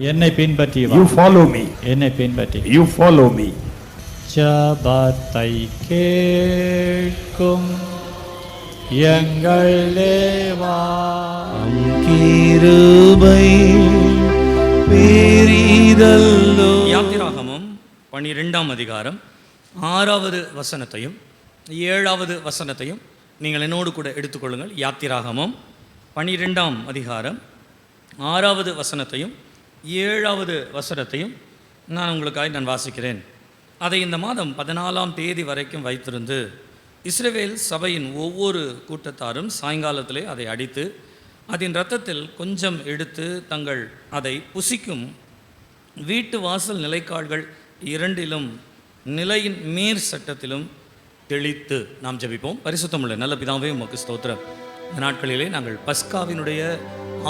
என்னை பின்பற்றி வா. You follow me. என்னை பின்பற்றி. You follow me. ஜபத்தை கேட்கும் எங்கள் தேவா, கிருபை பெரிதல்லோ. யாத்திராகமம் 12ஆம் அதிகாரம் 6வது வசனத்தையும் 7வது வசனத்தையும் நீங்கள் என்னோடு கூட எடுத்துக்கொள்ளுங்கள். யாத்திராகமம் 12ஆம் அதிகாரம் 6வது வசனத்தையும் 7வது வசனத்தையும் நான் உங்களுக்காக வாசிக்கிறேன். அதை இந்த மாதம் 14ஆம் தேதி வரைக்கும் வைத்திருந்து இஸ்ரவேல் சபையின் ஒவ்வொரு கூட்டத்தாரும் சாயங்காலத்திலே அதை அடித்து அதன் இரத்தத்தில் கொஞ்சம் எடுத்து தங்கள் அதை புசிக்கும் வீட்டு வாசல் நிலைக்கால்கள் இரண்டிலும் நிலையின் மேற் சட்டத்திலும் தெளித்து நாம் ஜெபிப்போம். பரிசுத்தமுள்ள நல்ல பிதாவே உமக்கு ஸ்தோத்திரம். இந்த நாட்களிலே நாங்கள் பஸ்காவினுடைய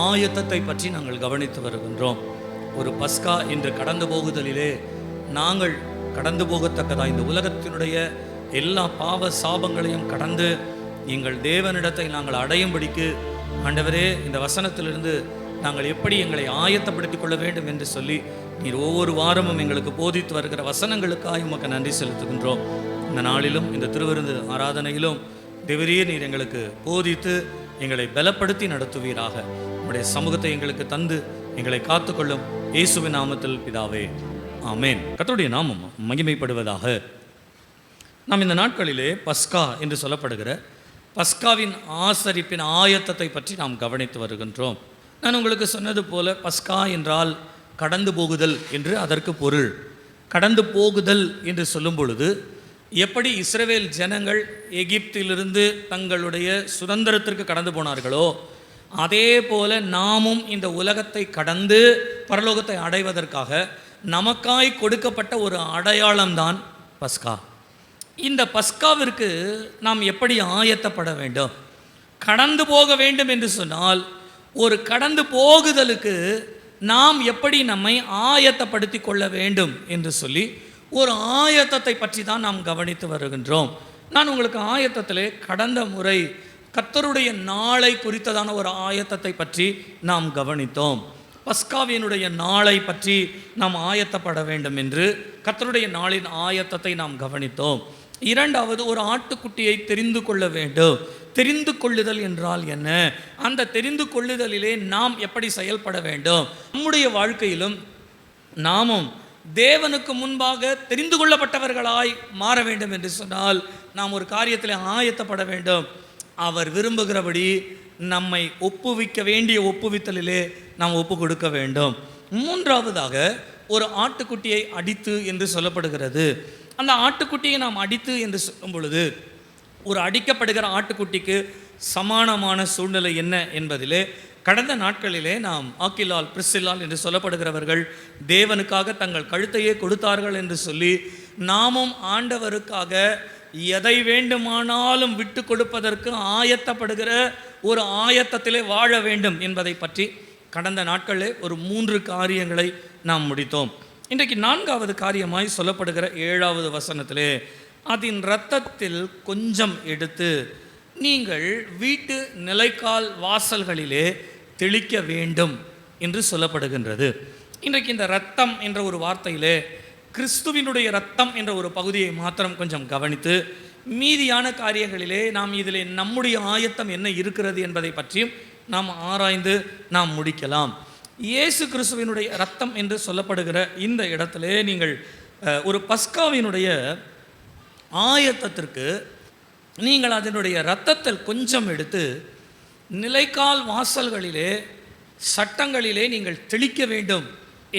ஆயத்தத்தை பற்றி நாங்கள் கவனித்து வருகின்றோம். ஒரு பஸ்கா என்று கடந்து போகுதலிலே நாங்கள் கடந்து போகத்தக்கதாக இந்த உலகத்தினுடைய எல்லா பாவ சாபங்களையும் கடந்து எங்கள் தேவனிடத்தை நாங்கள் அடையும்படிக்கு ஆண்டவரே இந்த வசனத்திலிருந்து நாங்கள் எப்படி எங்களை ஆயத்தப்படுத்திக் கொள்ள வேண்டும் என்று சொல்லி நீர் ஒவ்வொரு வாரமும் எங்களுக்கு போதித்து வருகிற வசனங்களுக்காக உமக்கு நன்றி செலுத்துகின்றோம். இந்த நாளிலும் இந்த திருவிருந்து ஆராதனையிலும் தேவரீர் நீர் எங்களுக்கு போதித்து எங்களை பலப்படுத்தி நடத்துவீராக. உம்முடைய சமூகத்தை எங்களுக்கு தந்து எங்களை காத்துக்கொள்ளும் இயேசுவின் நாமத்தில் பிதாவே, ஆமேன். கர்த்தருடைய நாமம் மகிமைப்படுவதாக. நாம் இந்த நாட்களிலே பஸ்கா என்று சொல்லப்படுகிற பஸ்காவின் ஆசரிப்பின் ஆயத்தத்தை பற்றி நாம் கவனித்து வருகின்றோம். நான் உங்களுக்கு சொன்னது போல பஸ்கா என்றால் கடந்து போகுதல் என்று அதற்கு பொருள். கடந்து போகுதல் என்று சொல்லும் பொழுது எப்படி இஸ்ரவேல் ஜனங்கள் எகிப்திலிருந்து தங்களுடைய சுதந்திரத்திற்கு கடந்து போனார்களோ அதே போல நாமும் இந்த உலகத்தை கடந்து பரலோகத்தை அடைவதற்காக நமக்காய் கொடுக்கப்பட்ட ஒரு அடையாளம்தான் பஸ்கா. இந்த பஸ்காவிற்கு நாம் எப்படி ஆயத்தப்பட வேண்டும்? கடந்து போக வேண்டும் என்று சொன்னால் ஒரு கடந்து போகுதலுக்கு நாம் எப்படி நம்மை ஆயத்தப்படுத்தி கொள்ள வேண்டும் என்று சொல்லி ஒரு ஆயத்தத்தை பற்றி தான் நாம் கவனித்து வருகின்றோம். நான் உங்களுக்கு ஆயத்தத்திலே கடந்த முறை கர்த்தருடைய நாளை குறித்ததான ஒரு ஆயத்தத்தை பற்றி நாம் கவனித்தோம். பஸ்காவினுடைய நாளை பற்றி நாம் ஆயத்தப்பட வேண்டும் என்று கர்த்தருடைய நாளின் ஆயத்தத்தை நாம் கவனித்தோம். இரண்டாவது, ஒரு ஆட்டுக்குட்டியை தெரிந்து கொள்ள வேண்டும். தெரிந்து கொள்ளுதல் என்றால் என்ன? அந்த தெரிந்து கொள்ளுதலிலே நாம் எப்படி செயல்பட வேண்டும்? நம்முடைய வாழ்க்கையிலும் நாமும் தேவனுக்கு முன்பாக தெரிந்து கொள்ளப்பட்டவர்களாய் மாற வேண்டும் என்று சொன்னால் நாம் ஒரு காரியத்தில் ஆயத்தப்பட வேண்டும். அவர் விரும்புகிறபடி நம்மை ஒப்புவிக்க வேண்டிய ஒப்புவித்தலிலே நாம் ஒப்பு கொடுக்க வேண்டும். மூன்றாவதாக, ஒரு ஆட்டுக்குட்டியை அடித்து என்று சொல்லப்படுகிறது. அந்த ஆட்டுக்குட்டியை நாம் அடித்து என்று சொல்லும் பொழுது ஒரு அடிக்கப்படுகிற ஆட்டுக்குட்டிக்கு சமானமான சூழ்நிலை என்ன என்பதிலே கடந்த நாட்களிலே நாம் ஆக்கிலால் பிரிசில்லால் என்று சொல்லப்படுகிறவர்கள் தேவனுக்காக தங்கள் கழுத்தையே கொடுத்தார்கள் என்று சொல்லி நாமும் ஆண்டவருக்காக எதை வேண்டுமானாலும் விட்டு கொடுப்பதற்கு ஆயத்தப்படுகிற ஒரு ஆயத்தத்திலே வாழ வேண்டும் என்பதை பற்றி கடந்த நாட்களிலே ஒரு 3 காரியங்களை நாம் முடித்தோம். இன்றைக்கு 4வது காரியமாய் சொல்லப்படுகிற 7வது வசனத்திலே அதன் இரத்தத்தில் கொஞ்சம் எடுத்து நீங்கள் வீட்டு நிலைக்கால் வாசல்களிலே தெளிக்க வேண்டும் என்று சொல்லப்படுகின்றது. இன்றைக்கு இந்த இரத்தம் என்ற ஒரு வார்த்தையிலே கிறிஸ்துவினுடைய இரத்தம் என்ற ஒரு பகுதியை மாத்திரம் கொஞ்சம் கவனித்து மீதியான காரியங்களிலே நாம் இதிலே நம்முடைய ஆயத்தம் என்ன இருக்கிறது என்பதை பற்றியும் நாம் ஆராய்ந்து நாம் முடிக்கலாம். இயேசு கிறிஸ்துவினுடைய இரத்தம் என்று சொல்லப்படுகிற இந்த இடத்திலே நீங்கள் ஒரு பஸ்காவினுடைய ஆயத்தத்திற்கு நீங்கள் அதனுடைய இரத்தத்தில் கொஞ்சம் எடுத்து நிலைக்கால் வாசல்களிலே சட்டங்களிலே நீங்கள் தெளிக்க வேண்டும்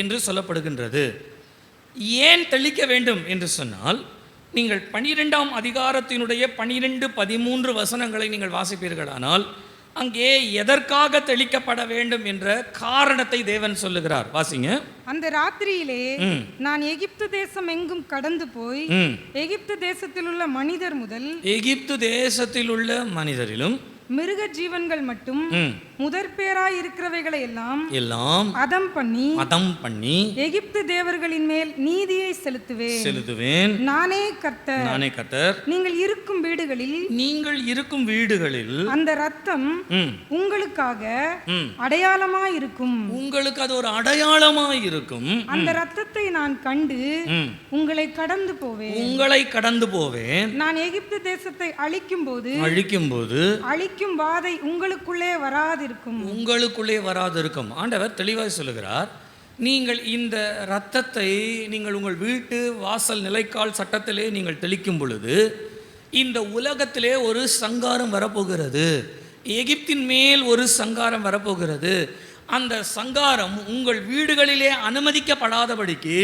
என்று சொல்லப்படுகின்றது. ஏன் தெளிக்க வேண்டும் என்று சொன்னால் நீங்கள் 12ஆம் அதிகாரத்தினுடைய 12, 13 வசனங்களை நீங்கள் வாசிப்பீர்களானால் அங்கே எதற்காக தெளிக்கப்பட வேண்டும் என்ற காரணத்தை தேவன் சொல்லுகிறார். வாசிங்க. அந்த ராத்திரியிலே நான் எகிப்து தேசம் எங்கும் கடந்து போய் எகிப்து தேசத்தில் உள்ள மனிதர் முதல் எகிப்து தேசத்தில் உள்ள மனிதரிலும் மிருக ஜீவன்கள் மட்டும் முதற் பேராய் இருக்கிறவைகளை எல்லாம் எல்லாம் அதம் பண்ணி எகிப்து தேவர்களின் மேல் நீதியை செலுத்துவேன். நானே கர்த்தர். நீங்கள் இருக்கும் வீடுகளில் அந்த ரத்தம் உங்களுக்காக அடையாளமாய் இருக்கும். உங்களுக்கு அது ஒரு அடையாளமாய் இருக்கும். அந்த ரத்தத்தை நான் கண்டு உங்களை கடந்து போவேன். நான் எகிப்து தேசத்தை அழிக்கும் போது அழிக்கும் வாதை உங்களுக்குள்ளே வராதிருக்கும். ஆண்டவர் தெளிவாய் சொல்லுகிறார், நீங்கள் இந்த இரத்தத்தை நீங்கள் உங்கள் வீட்டு வாசல் நிலைக்கால் சட்டத்திலே நீங்கள் தெளிக்கும் பொழுது இந்த உலகத்திலே ஒரு சங்காரம் வரப்போகிறது. எகிப்தின் மேல் ஒரு சங்காரம் வரப்போகிறது. அந்த சங்காரம் உங்கள் வீடுகளிலே அனுமதிக்கப்படாதபடிக்கு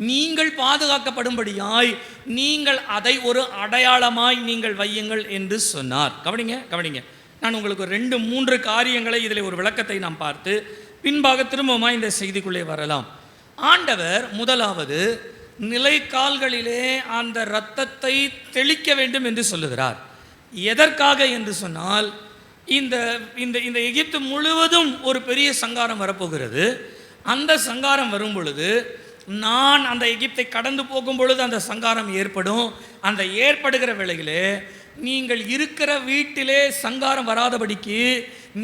நீங்கள் பாதுகாக்கப்படும்படியாய் நீங்கள் அதை ஒரு அடையாளமாய் நீங்கள் வையுங்கள் என்று சொன்னார். கவனிங்க. நான் உங்களுக்கு 2-3 காரியங்களை இதில் ஒரு விளக்கத்தை நாம் பார்த்து பின்பாக திரும்பமாக இந்த செய்திக்குள்ளே வரலாம். ஆண்டவர் முதலாவது நிலைக்கால்களிலே அந்த இரத்தத்தை தெளிக்க வேண்டும் என்று சொல்லுகிறார். எதற்காக என்று சொன்னால், இந்த இந்த இந்த எகிப்து முழுவதும் ஒரு பெரிய சங்காரம் வரப்போகிறது. அந்த சங்காரம் வரும் பொழுது நான் அந்த எகிப்தை கடந்து போகும் பொழுது அந்த சங்காரம் ஏற்படும். அந்த ஏற்படுகிற வேளையிலே நீங்கள் இருக்கிற வீட்டிலே சங்காரம் வராதபடிக்கு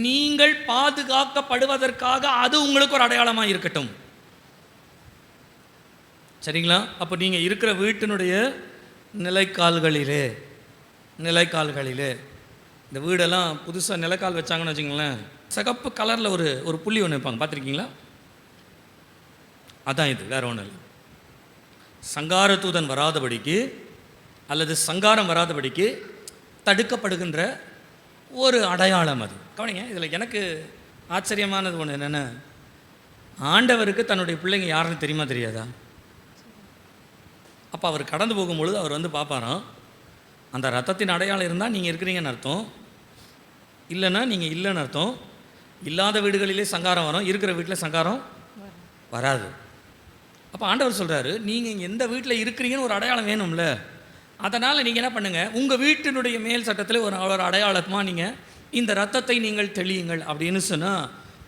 நீங்கள் பாதுகாக்கப்படுவதற்காக அது உங்களுக்கு ஒரு அடையாளமாக இருக்கட்டும். சரிங்களா? அப்போ நீங்கள் இருக்கிற வீட்டினுடைய நிலைக்கால்களிலே இந்த வீடெல்லாம் புதுசாக நிலக்கால் வச்சாங்கன்னு வச்சுங்களேன், சிகப்பு கலரில் ஒரு புள்ளி ஒன்று வைப்பாங்க, பார்த்துருக்கீங்களா? அதான் இது, வேற ஒன்றும் இல்லை. சங்கார தூதன் வராதபடிக்கு அல்லது சங்காரம் வராதபடிக்கு தடுக்கப்படுகின்ற ஒரு அடையாளம் அது. கவனிங்க, இதில் எனக்கு ஆச்சரியமானது ஒன்று என்னென்னா, ஆண்டவருக்கு தன்னுடைய பிள்ளைங்க யாருன்னு தெரியாதா? அப்போ அவர் கடந்து போகும்பொழுது அவர் வந்து பார்ப்பாராம், அந்த ரத்தத்தின் அடையாளம் இருந்தால் நீங்கள் இருக்கிறீங்கன்னு அர்த்தம், இல்லைன்னா நீங்கள் இல்லைன்னு அர்த்தம். இல்லாத வீடுகளிலே சங்காரம் வரும், இருக்கிற வீட்டில் சங்காரம் வராது. அப்போ ஆண்டவர் சொல்கிறாரு, நீங்கள் எந்த வீட்டில் இருக்கிறீங்கன்னு ஒரு அடையாளம் வேணும்ல. அதனால் நீங்கள் என்ன பண்ணுங்கள், உங்கள் வீட்டினுடைய மேல் சட்டத்தில் ஒரு அடையாளமாக நீங்கள் இந்த ரத்தத்தை நீங்கள் தெளியுங்கள் அப்படின்னு சொன்னால்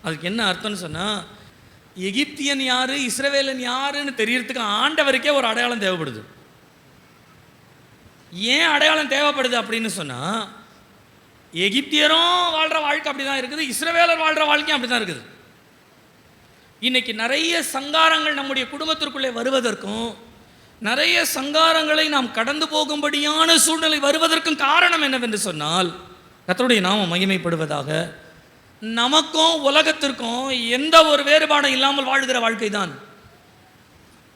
அதுக்கு என்ன அர்த்தம்னு சொன்னால், எகிப்தியன் யார் இஸ்ரவேலன் யாருன்னு தெரியறதுக்கு ஆண்டவருக்கே ஒரு அடையாளம் தேவைப்படுது. ஏன் அடையாளம் தேவைப்படுது அப்படின்னு சொன்னால், எகிப்தியரும் வாழ்கிற வாழ்க்கை அப்படி தான் இருக்குது, இஸ்ரவேலர் வாழ்கிற வாழ்க்கையும் அப்படி தான் இருக்குது. இன்னைக்கு நிறைய சங்காரங்கள் நம்முடைய குடும்பத்திற்குள்ளே வருவதற்கும் நிறைய சங்காரங்களை நாம் கடந்து போகும்படியான சூழ்நிலை வருவதற்கும் காரணம் என்னவென்று சொன்னால், கர்த்தருடைய நாமம் மகிமைப்படுவதாக, நமக்கும் உலகத்திற்கும் எந்த ஒரு வேறுபாடும் இல்லாமல் வாழ்கிற வாழ்க்கை தான்.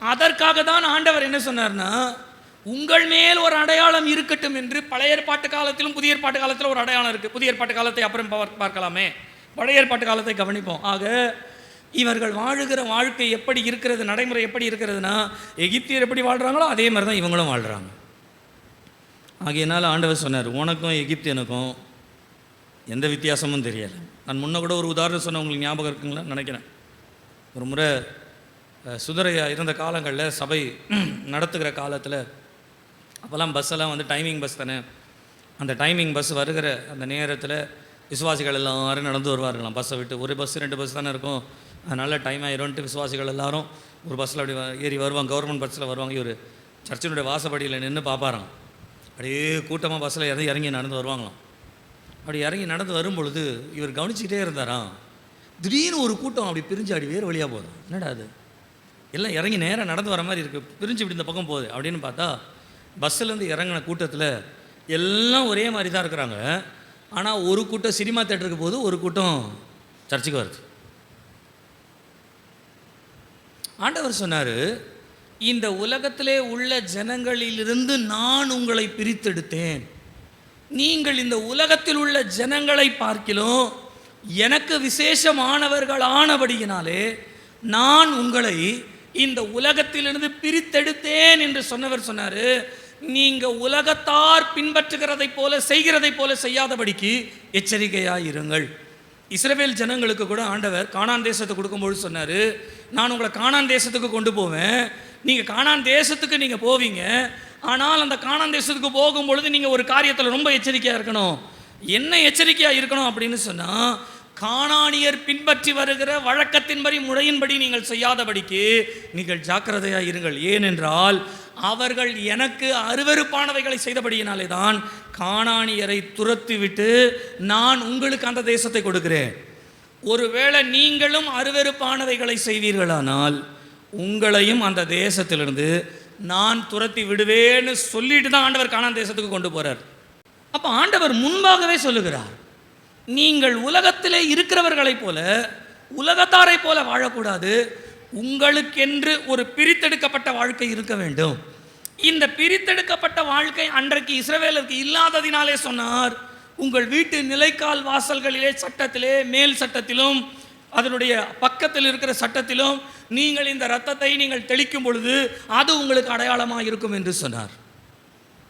அதற்காக தான் ஆண்டவர் என்ன சொன்னார்னா, உங்கள் மேல் ஒரு அடையாளம் இருக்கட்டும் என்று. பழைய ஏற்பாட்டு காலத்திலும் புதிய ஏற்பாட்டு காலத்தில் ஒரு அடையாளம் இருக்குது. புதிய ஏற்பாட்டு காலத்தை அப்புறம் பார்க்கலாமே, பழைய ஏற்பாட்டு காலத்தை கவனிப்போம். ஆக இவர்கள் வாழுகிற வாழ்க்கை எப்படி இருக்கிறது, நடைமுறை எப்படி இருக்கிறதுனா, எகிப்தியர் எப்படி வாழ்கிறாங்களோ அதே மாதிரி தான் இவங்களும் வாழ்கிறாங்க. ஆகையினால் ஆண்டவர் சொன்னார், உனக்கும் எகிப்தியனுக்கும் எந்த வித்தியாசமும் தெரியலை. நான் முன்ன கூட ஒரு உதாரணம் சொன்ன, உங்களுக்கு ஞாபகம் இருக்குங்களா நினைக்கிறேன். ஒரு முறை சுதரையா இருந்த காலங்களில் சபை நடத்துகிற காலத்தில், அப்போல்லாம் பஸ்ஸெல்லாம் வந்து டைமிங் பஸ் தானே, அந்த டைமிங் பஸ் வருகிற அந்த நேரத்தில் விசுவாசிகள் எல்லாரும் நடந்து வருவார்களாம். பஸ்ஸை விட்டு ஒரு பஸ் 2 பஸ் தானே இருக்கும், அதனால் டைம் ஆயிரும்ட்டு விசுவாசிகள் எல்லாரும் ஒரு பஸ்ஸில் அப்படி ஏறி வருவாங்க. கவர்மெண்ட் பஸ்ஸில் வருவாங்க. இவர் சர்ச்சினுடைய வாசப்படியில் நின்று பார்ப்பாராம். அப்படியே கூட்டமாக பஸ்ஸில் இறங்கி நடந்து வருவாங்களாம். அப்படி இறங்கி நடந்து வரும் பொழுது இவர் கவனிச்சுக்கிட்டே இருந்தாராம். திடீர்னு ஒரு கூட்டம் அப்படி பிரிஞ்சு அப்படி வேறு வழியாக போகுது. என்னடா அது, எல்லாம் இறங்கி நேராக நடந்து வர மாதிரி இருக்குது, பிரிஞ்சு இப்படி இந்த பக்கம் போகுது அப்படின்னு பார்த்தா, பஸ்ஸுலேருந்து இறங்கின கூட்டத்தில் எல்லாம் ஒரே மாதிரி தான் இருக்கிறாங்க. ஆனால் ஒரு கூட்டம் சினிமா தேட்டருக்கு போகுது, ஒரு கூட்டம் சர்ச்சுக்கு வருது. ஆண்டவர் சொன்னார், இந்த உலகத்திலே உள்ள ஜனங்களிலிருந்து நான் உங்களை பிரித்தெடுத்தேன். நீங்கள் இந்த உலகத்தில் உள்ள ஜனங்களை பார்க்கிலும் எனக்கு விசேஷமானவர்களானபடியினாலே நான் உங்களை இந்த உலகத்திலிருந்து பிரித்தெடுத்தேன் என்று சொன்னவர் சொன்னார், நீங்கள் உலகத்தார் பின்பற்றுகிறதை போல செய்கிறதை போல செய்யாதபடிக்கு எச்சரிக்கையாயிருங்கள். இஸ்ரவேல் ஜனங்களுக்கு கூட ஆண்டவர் கானான் தேசத்தை கொடுக்கும்போது சொன்னார், நான் உங்களை கானான் தேசத்துக்கு கொண்டு போவேன், நீங்கள் கானான் தேசத்துக்கு நீங்கள் போவீங்க. ஆனால் அந்த கானான் தேசத்துக்கு போகும்பொழுது நீங்கள் ஒரு காரியத்தில் ரொம்ப எச்சரிக்கையாக இருக்கணும். என்ன எச்சரிக்கையாக இருக்கணும் அப்படின்னு சொன்னால், கானானியர் பின்பற்றி வருகிற வழக்கத்தின்படி முறையின்படி நீங்கள் செய்யாதபடிக்கு நீங்கள் ஜாக்கிரதையாக இருங்கள். ஏனென்றால் அவர்கள் எனக்கு அருவருப்பானவைகளை செய்தபடியினாலே தான் கானானியரை துரத்திவிட்டு நான் உங்களுக்கு அந்த தேசத்தை கொடுக்கிறேன். ஒருவேளை நீங்களும் அருவருப்பானவைகளை செய்வீர்களானால் உங்களையும் அந்த தேசத்திலிருந்து நான் துரத்தி விடுவேன்னு சொல்லிட்டு தான் ஆண்டவர் கானான் தேசத்துக்கு கொண்டு போகிறார். அப்போ ஆண்டவர் முன்பாகவே சொல்லுகிறார், நீங்கள் உலகத்திலே இருக்கிறவர்களைப் போல உலகத்தாரை போல வாழக்கூடாது, உங்களுக்கென்று ஒரு பிரித்தெடுக்கப்பட்ட வாழ்க்கை இருக்க வேண்டும். இந்த பிரித்தெடுக்கப்பட்ட வாழ்க்கை அன்றைக்கு இஸ்ரவேலருக்கு இல்லாததினாலே சொன்னார், உங்கள் வீட்டு நிலைக்கால் வாசல்களிலே சட்டத்திலே மேல் சட்டத்திலும் அதனுடைய பக்கத்தில் இருக்கிற சட்டத்திலும் நீங்கள் இந்த இரத்தத்தை நீங்கள் தெளிக்கும் பொழுது அது உங்களுக்கு அடையாளமாக இருக்கும் என்று சொன்னார்.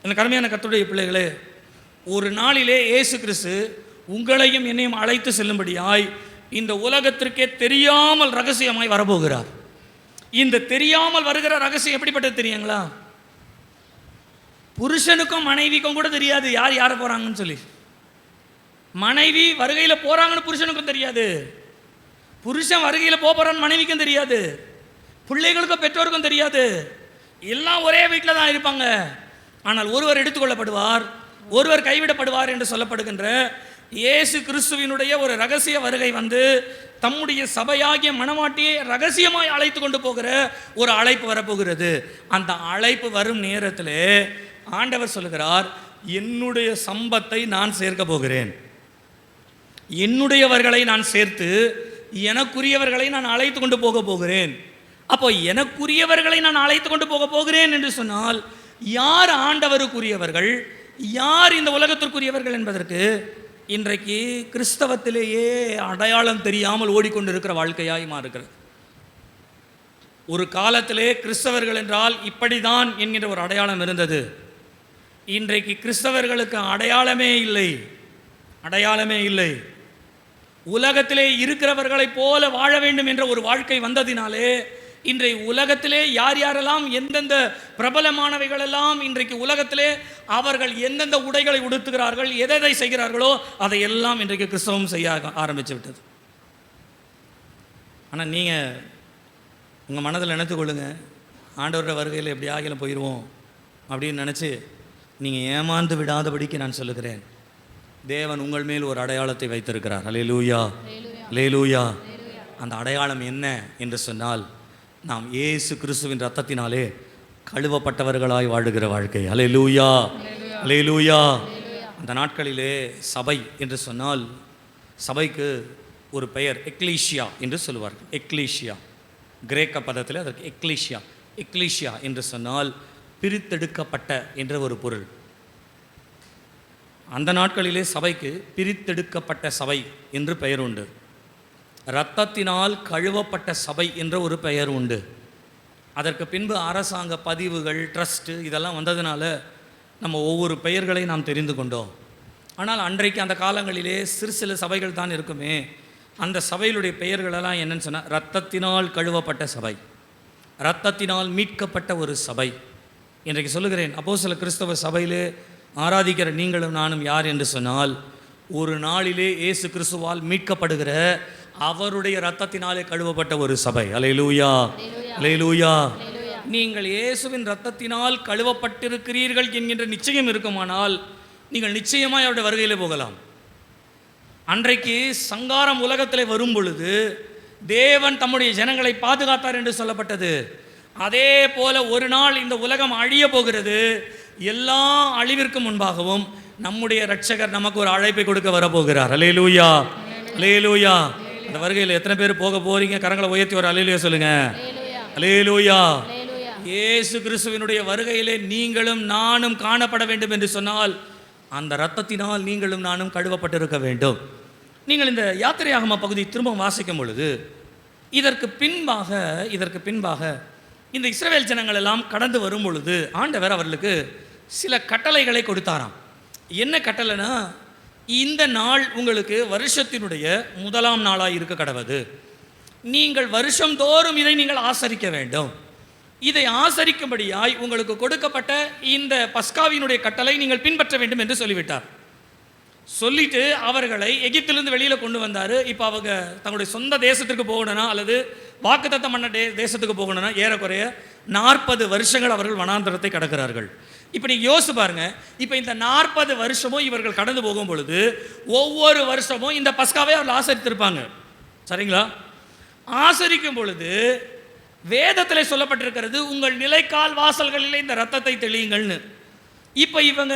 எனக்கு அருமையான கர்த்தருடைய பிள்ளைகளே, ஒரு நாளிலே இயேசு கிறிஸ்து உங்களையும் என்னையும் அழைத்து செல்லும்படியாய் இந்த உலகத்திற்கே தெரியாமல் ரகசியமாய் வரப்போகிறார். இந்த தெரியாமல் வருகிற ரகசியம் எப்படிப்பட்டது தெரியுங்களா? புருஷனுக்கும் மனைவிக்கும் கூட தெரியாது யார் யாரை போகிறாங்கன்னு சொல்லி. மனைவி வருகையில் போகிறாங்கன்னு புருஷனுக்கும் தெரியாது, புருஷன் வருகையில் போகிறான்னு மனைவிக்கும் தெரியாது, பிள்ளைகளுக்கும் பெற்றோருக்கும் தெரியாது. எல்லாம் ஒரே வீட்டில் தான் இருப்பாங்க. ஆனால் ஒருவர் எடுத்துக்கொள்ளப்படுவார், ஒருவர் கைவிடப்படுவார் என்று சொல்லப்படுகின்ற இயேசு கிறிஸ்துவினுடைய ஒரு ரகசிய வருகை வந்து தம்முடைய சபையாகிய மணவாட்டியை ரகசியமாய் அழைத்து கொண்டு போகிற ஒரு அழைப்பு வரப்போகிறது. அந்த அழைப்பு வரும் நேரத்தில் ஆண்டவர் சொல்லுகிறார், என்னுடைய சம்பத்தை நான் சேர்க்க போகிறேன், என்னுடையவர்களை நான் சேர்த்து எனக்குரியவர்களை நான் அழைத்து கொண்டு போக போகிறேன். அப்போ எனக்குரியவர்களை நான் அழைத்து கொண்டு போக போகிறேன் என்று சொன்னால் யார் ஆண்டவருக்குரியவர்கள், யார் இந்த உலகத்திற்குரியவர்கள் என்பதற்கு இன்றைக்கு கிறிஸ்தவத்திலேயே அடையாளம் தெரியாமல் ஓடிக்கொண்டிருக்கிற வாழ்க்கையாய் மாறுகிறது. ஒரு காலத்திலே கிறிஸ்தவர்கள் என்றால் இப்படிதான் என்கின்ற ஒரு அடையாளம் இருந்தது. இன்றைக்கு கிறிஸ்தவர்களுக்கு அடையாளமே இல்லை, அடையாளமே இல்லை. உலகத்திலே இருக்கிறவர்களைப் போல வாழ வேண்டும் என்ற ஒரு வாழ்க்கை வந்ததினாலே இன்றைய உலகத்திலே யார் யாரெல்லாம் எந்தெந்த பிரபலமானவைகளெல்லாம் இன்றைக்கு உலகத்திலே அவர்கள் எந்தெந்த உடைகளை உடுத்துகிறார்கள், எதை செய்கிறார்களோ அதையெல்லாம் இன்றைக்கு கிறிஸ்தவம் செய்ய ஆரம்பித்து விட்டது. ஆனால் நீங்கள் உங்கள் மனதில் நினைத்துக்கொள்ளுங்க, ஆண்டவரோட வருகையில் எப்படி ஆகிலும் போயிடுவோம் அப்படின்னு நினச்சி நீங்கள் ஏமாந்து விடாதபடிக்கு நான் சொல்லுகிறேன், தேவன் உங்கள் மேல் ஒரு அடையாளத்தை வைத்திருக்கிறார். அல்லேலூயா, அல்லேலூயா. அந்த அடையாளம் என்ன என்று சொன்னால், நாம் இயேசு கிறிஸ்துவின் இரத்தத்தினாலே கழுவப்பட்டவர்களாய் வாழுகிற வாழ்க்கை. அல்லேலூயா, அல்லேலூயா. அந்த நாட்களிலே சபை என்று சொன்னால் சபைக்கு ஒரு பெயர் எக்லீஷியா என்று சொல்லுவார்கள். எக்லீஷியா கிரேக்க பதத்தில் அதற்கு எக்லீஷியா. எக்லீஷியா என்று சொன்னால் பிரித்தெடுக்கப்பட்ட என்ற ஒரு பொருள். அந்த நாட்களிலே சபைக்கு பிரித்தெடுக்கப்பட்ட சபை என்று பெயர் உண்டு, இரத்தத்தினால் கழுவப்பட்ட சபை என்ற ஒரு பெயர் உண்டு. அதற்கு பின்பு அரசாங்க பதிவுகள், ட்ரஸ்ட்டு இதெல்லாம் வந்ததுனால நம்ம ஒவ்வொரு பெயர்களை நாம் தெரிந்து கொண்டோம். ஆனால் அன்றைக்கு அந்த காலங்களிலே சிறு சில சபைகள் தான் இருக்குமே. அந்த சபைகளுடைய பெயர்களெல்லாம் என்னன்னு சொன்னால், இரத்தத்தினால் கழுவப்பட்ட சபை, இரத்தத்தினால் மீட்கப்பட்ட ஒரு சபை. இன்றைக்கு சொல்லுகிறேன், அப்போஸ்தல கிறிஸ்தவ சபையிலே ஆராதிக்கிற நீங்களும் நானும் யார் என்று சொன்னால், ஒரு நாளிலே இயேசு கிறிஸ்துவால் மீட்கப்படுகிற அவருடைய இரத்தத்தினாலே கழுவப்பட்ட ஒரு சபை. அல்லேலூயா, அல்லேலூயா. நீங்கள் இயேசுவின் இரத்தத்தினால் கழுவப்பட்டிருக்கிறீர்கள் என்கின்ற நிச்சயம் இருக்குமானால் நீங்கள் நிச்சயமாய் அவருடைய வருகையிலே போகலாம். அன்றைக்கு சங்காரம் உலகத்திலே வரும் பொழுது தேவன் தம்முடைய ஜனங்களை பாதுகாத்தார் என்று சொல்லப்பட்டது. அதே போல ஒரு நாள் இந்த உலகம் அழிய போகிறது. எல்லா அழிவிற்கு முன்பாகவும் நம்முடைய இரட்சகர் நமக்கு ஒரு அழைப்பை கொடுக்க வரப்போகிறார். அல்லேலூயா, அல்லேலூயா. அந்த வருகையில் எத்தனை பேர் போக போறீங்க? கரங்களை உயர்த்தி ஒரு அல்லேலூயா சொல்லுங்க. அல்லேலூயா. இயேசு கிறிஸ்துவினுடைய வருகையிலே நீங்களும் நானும் காணப்பட வேண்டும் என்று சொன்னால் அந்த இரத்தத்தினால் நீங்களும் நானும் கழுவப்பட்டிருக்க வேண்டும். நீங்கள் இந்த யாத்திரையாகம பகுதி திரும்ப வாசிக்கும் பொழுது இதற்கு பின்பாக இந்த இஸ்ரவேல் ஜனங்கள் எல்லாம் கடந்து வரும் பொழுது ஆண்டவர் அவர்களுக்கு சில கட்டளைகளை கொடுத்தாராம். என்ன கட்டளைனா, இந்த நாள் உங்களுக்கு வருஷத்தினுடைய முதலாம் நாளாக இருக்க கடவது, நீங்கள் வருஷந்தோறும் இதை நீங்கள் ஆசரிக்க வேண்டும். இதை ஆசரிக்கும்படியாய் உங்களுக்கு கொடுக்கப்பட்ட இந்த பஸ்காவினுடைய கட்டளை நீங்கள் பின்பற்ற வேண்டும் என்று சொல்லிவிட்டார். சொல்லிட்டு அவர்களை எகிப்திலிருந்து வெளியில் கொண்டு வந்தார். இப்போ அவங்க தங்களுடைய சொந்த தேசத்துக்கு போகணும்னா அல்லது வாக்குத்தத்தம் பண்ண தேசத்துக்கு போகணும்னா ஏறக்குறைய 40 வருஷங்கள் அவர்கள் வனாந்தரத்தை கடக்கிறார்கள். இப்போ நீங்கள் யோசிச்சு பாருங்க, இப்போ இந்த 40 வருஷமும் இவர்கள் கடந்து போகும் பொழுது ஒவ்வொரு வருஷமும் இந்த பஸ்காவை அவர்கள் ஆசரித்திருப்பாங்க. சரிங்களா? ஆசரிக்கும் பொழுது வேதத்தில் சொல்லப்பட்டிருக்கிறது, உங்கள் நிலைக்கால் வாசல்களில் இந்த ரத்தத்தை தெளியுங்கள்னு. இப்போ இவங்க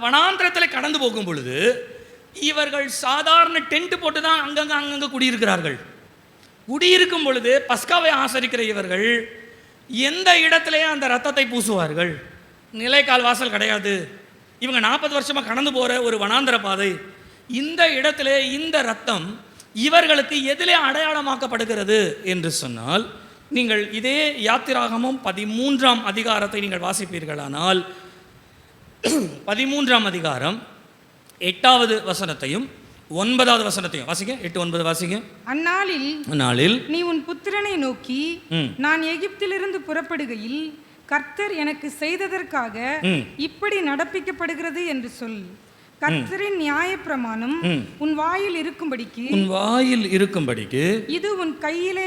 வனாந்திரத்தில் கடந்து போகும் பொழுது இவர்கள் சாதாரண டென்ட் போட்டு தான் அங்கங்கே குடியிருக்கிறார்கள். குடியிருக்கும் பொழுது பஸ்காவை ஆசரிக்கிற இவர்கள் எந்த இடத்துலையே அந்த ரத்தத்தை பூசுவார்கள்? நிலைக்கால் வாசல் கிடையாது. இவங்க 40 வருஷமாக கடந்து போகிற ஒரு வனாந்திர பாதை. இந்த இடத்துல இந்த ரத்தம் இவர்களுக்கு எதிலே அடையாளமாக்கப்படுகிறது என்று சொன்னால், நீங்கள் இதே யாத்திராகமம் 13ஆம் அதிகாரத்தை நீங்கள் வாசிப்பீர்களானால் 13ஆம் அதிகாரம் 8வது வசனத்தையும் 9வது வசனத்தையும் வாசிங்க. 8, 9 வாசிங்க. அந்நாளில் நீ உன் புத்திரனை நோக்கி, நான் எகிப்திலிருந்து புறப்படுகையில் கர்த்தர் எனக்கு செய்ததற்காக இப்படி நடப்பிக்கப்படுகிறது என்று சொல். கர்த்தரின் நியாயப்பிரமாணம் உன் வாயில் இருக்கும்படிக்கு இது உன் கையிலே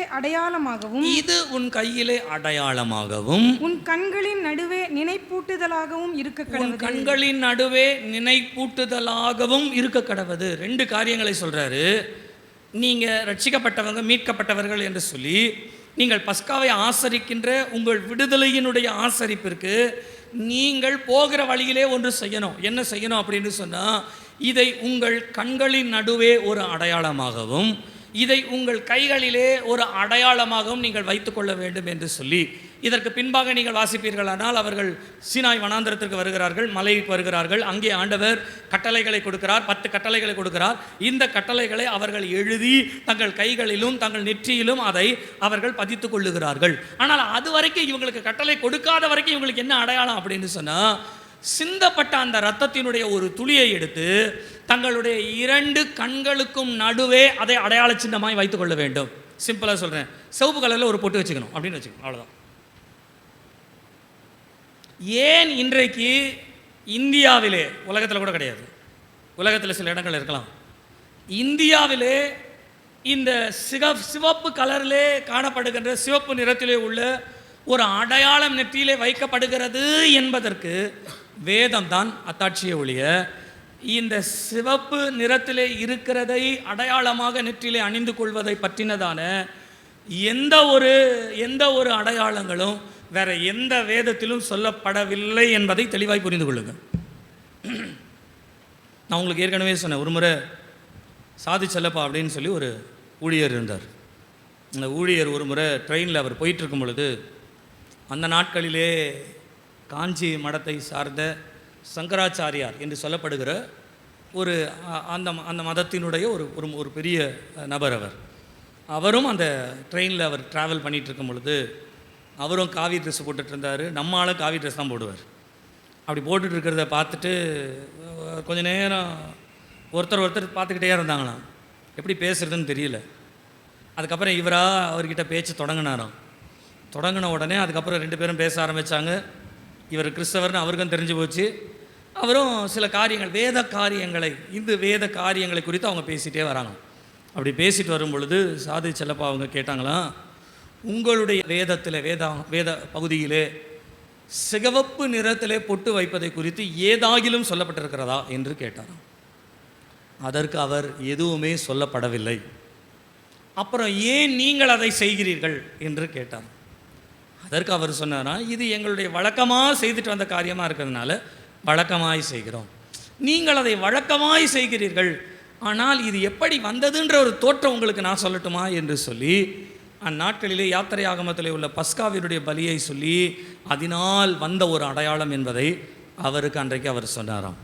அடையாளமாகவும் உன் கண்களின் நடுவே நினைப்பூட்டுதலாகவும் இருக்க கடவது. 2 காரியங்களை சொல்றாரு. நீங்க ரட்சிக்கப்பட்டவங்க, மீட்கப்பட்டவர்கள் என்று சொல்லி நீங்கள் பஸ்காவை ஆசரிக்கின்ற உங்கள் விடுதலையினுடைய ஆசரிப்பிற்கு நீங்கள் போகிற வழியிலே ஒன்று செய்யணும். என்ன செய்யணும் அப்படின்னு சொன்னால், இதை உங்கள் கண்களின் நடுவே ஒரு அடையாளமாகவும் இதை உங்கள் கைகளிலே ஒரு அடையாளமாகவும் நீங்கள் வைத்துக்கொள்ள வேண்டும் என்று சொல்லி, இதற்கு பின்பாக நீங்கள் வாசிப்பீர்களானால் அவர்கள் சீனாய் வனாந்திரத்திற்கு வருகிறார்கள், மலைக்கு வருகிறார்கள். அங்கே ஆண்டவர் கட்டளைகளை கொடுக்கிறார், 10 கட்டளைகளை கொடுக்கிறார். இந்த கட்டளைகளை அவர்கள் எழுதி தங்கள் கைகளிலும் தங்கள் நெற்றியிலும் அதை அவர்கள் பதித்துக் கொள்ளுகிறார்கள். ஆனால் அது வரைக்கும் இவங்களுக்கு கட்டளை கொடுக்காத வரைக்கும் இவங்களுக்கு என்ன அடையாளம் அப்படின்னு சொன்னால், சிந்தப்பட்ட அந்த இரத்தத்தினுடைய ஒரு துளியை எடுத்து தங்களுடைய 2 கண்களுக்கும் நடுவே அதை அடையாள சின்னமாய் வைத்துக் கொள்ள வேண்டும். சிம்பிளாக சொல்கிறேன், சிவப்பு கலரில் ஒரு பொட்டு வச்சுக்கணும் அப்படின்னு வச்சுக்கணும், அவ்வளோதான். ஏன் இன்றைக்கு இந்தியாவிலே, உலகத்தில் கூட கிடையாது, உலகத்தில் சில இடங்கள் இருக்கலாம், இந்தியாவிலே இந்த சிவப்பு கலரிலே காணப்படுகின்ற சிவப்பு நிறத்திலே உள்ள ஒரு அடையாளம் நெற்றியிலே வைக்கப்படுகிறது என்பதற்கு வேதம் தான் அத்தாட்சியை ஒழிய, இந்த சிவப்பு நிறத்திலே இருக்கிறதை அடையாளமாக நெற்றிலே அணிந்து கொள்வதை பற்றினதான எந்த ஒரு அடையாளங்களும் வேற எந்த வேதத்திலும் சொல்லப்படவில்லை என்பதை தெளிவாய் புரிந்து கொள்ளுங்கள். நான் உங்களுக்கு ஏற்கனவே சொன்னேன், ஒரு முறை சாது செல்லப்பா அப்படின்னு சொல்லி ஒரு ஊழியர் இருந்தார். அந்த ஊழியர் ஒரு முறை ட்ரெயினில் அவர் போயிட்டுருக்கும் பொழுது, அந்த நாட்களிலே காஞ்சி மடத்தை சார்ந்த சங்கராச்சாரியார் என்று சொல்லப்படுகிற ஒரு அந்த மதத்தினுடைய ஒரு பெரிய நபர் அவரும் அந்த ட்ரெயினில் அவர் ட்ராவல் பண்ணிகிட்டு இருக்கும் பொழுது அவரும் காவி ட்ரெஸ் போட்டுட்டு இருந்தார். நம்மளால் காவி ட்ரெஸ் தான் போடுவார். அப்படி போட்டுட்டு இருக்கிறத பார்த்துட்டு கொஞ்ச நேரம் ஒருத்தர் பார்த்துக்கிட்டே இருந்தாங்களாம். எப்படி பேசுகிறதுன்னு தெரியல. அதுக்கப்புறம் அவர்கிட்ட பேச்சு தொடங்கின உடனே அதுக்கப்புறம் 2 பேரும் பேச ஆரம்பித்தாங்க. இவர் கிறிஸ்தவர்னு அவருக்கும் தெரிஞ்சு போச்சு. அவரும் சில காரியங்கள், வேத காரியங்களை குறித்து அவங்க பேசிகிட்டே வராங்க. அப்படி பேசிட்டு வரும் பொழுது சாது செல்லப்பா அவங்க கேட்டாங்களாம், உங்களுடைய வேத பகுதியிலே சிகவப்பு நிறத்திலே பொட்டு வைப்பதை குறித்து ஏதாகிலும் சொல்லப்பட்டிருக்கிறதா என்று கேட்டாராம். அதற்கு அவர் எதுவுமே சொல்லப்படவில்லை. அப்புறம் ஏன் நீங்கள் அதை செய்கிறீர்கள் என்று கேட்டார். அதற்கு அவர் சொன்னாரா, இது எங்களுடைய வழக்கமாக செய்துட்டு வந்த காரியமாக இருக்கிறதுனால வழக்கமாய் செய்கிறோம். நீங்கள் அதை வழக்கமாய் செய்கிறீர்கள், ஆனால் இது எப்படி வந்ததுன்ற ஒரு தோற்றம் உங்களுக்கு நான் சொல்லட்டுமா என்று சொல்லி அந்நாட்களிலே யாத்திரை ஆகமத்தில் உள்ள பஸ்காவினுடைய பலியை சொல்லி அதனால் வந்த ஒரு அடையாளம் என்பதை அவருக்கு அன்றைக்கு அவர் சொன்னாராம்.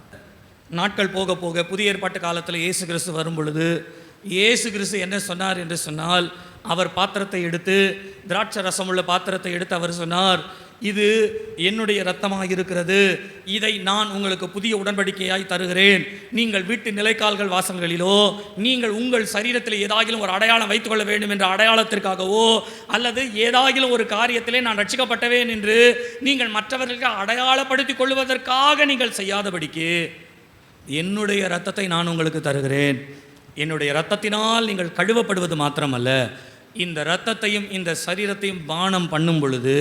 நாட்கள் போக போக புதிய ஏற்பாட்டு காலத்தில் இயேசு கிறிஸ்து வரும் பொழுது இயேசு கிறிஸ்து என்ன சொன்னார் என்று சொன்னால், அவர் பாத்திரத்தை எடுத்து, திராட்சை ரசம் உள்ள பாத்திரத்தை எடுத்து அவர் சொன்னார், இது என்னுடைய இரத்தமாக இருக்கிறது, இதை நான் உங்களுக்கு புதிய உடன்படிக்கையாய் தருகிறேன். நீங்கள் வீட்டு நிலைக்கால்கள் வாசல்களிலோ நீங்கள் உங்கள் சரீரத்தில் ஏதாகிலும் ஒரு அடையாளம் வைத்துக்கொள்ள வேண்டும் என்ற அடையாளத்திற்காகவோ அல்லது ஏதாகிலும் ஒரு காரியத்திலே நான் ரட்சிக்கப்பட்டவேன் என்று நீங்கள் மற்றவர்களுக்கு அடையாளப்படுத்திக் கொள்வதற்காக நீங்கள் செய்யாதபடிக்கு என்னுடைய இரத்தத்தை நான் உங்களுக்கு தருகிறேன். என்னுடைய இரத்தத்தினால் நீங்கள் கழுவப்படுவது மாத்திரமல்ல, இந்த இரத்தத்தையும் இந்த சரீரத்தையும் பானம் பண்ணும் பொழுது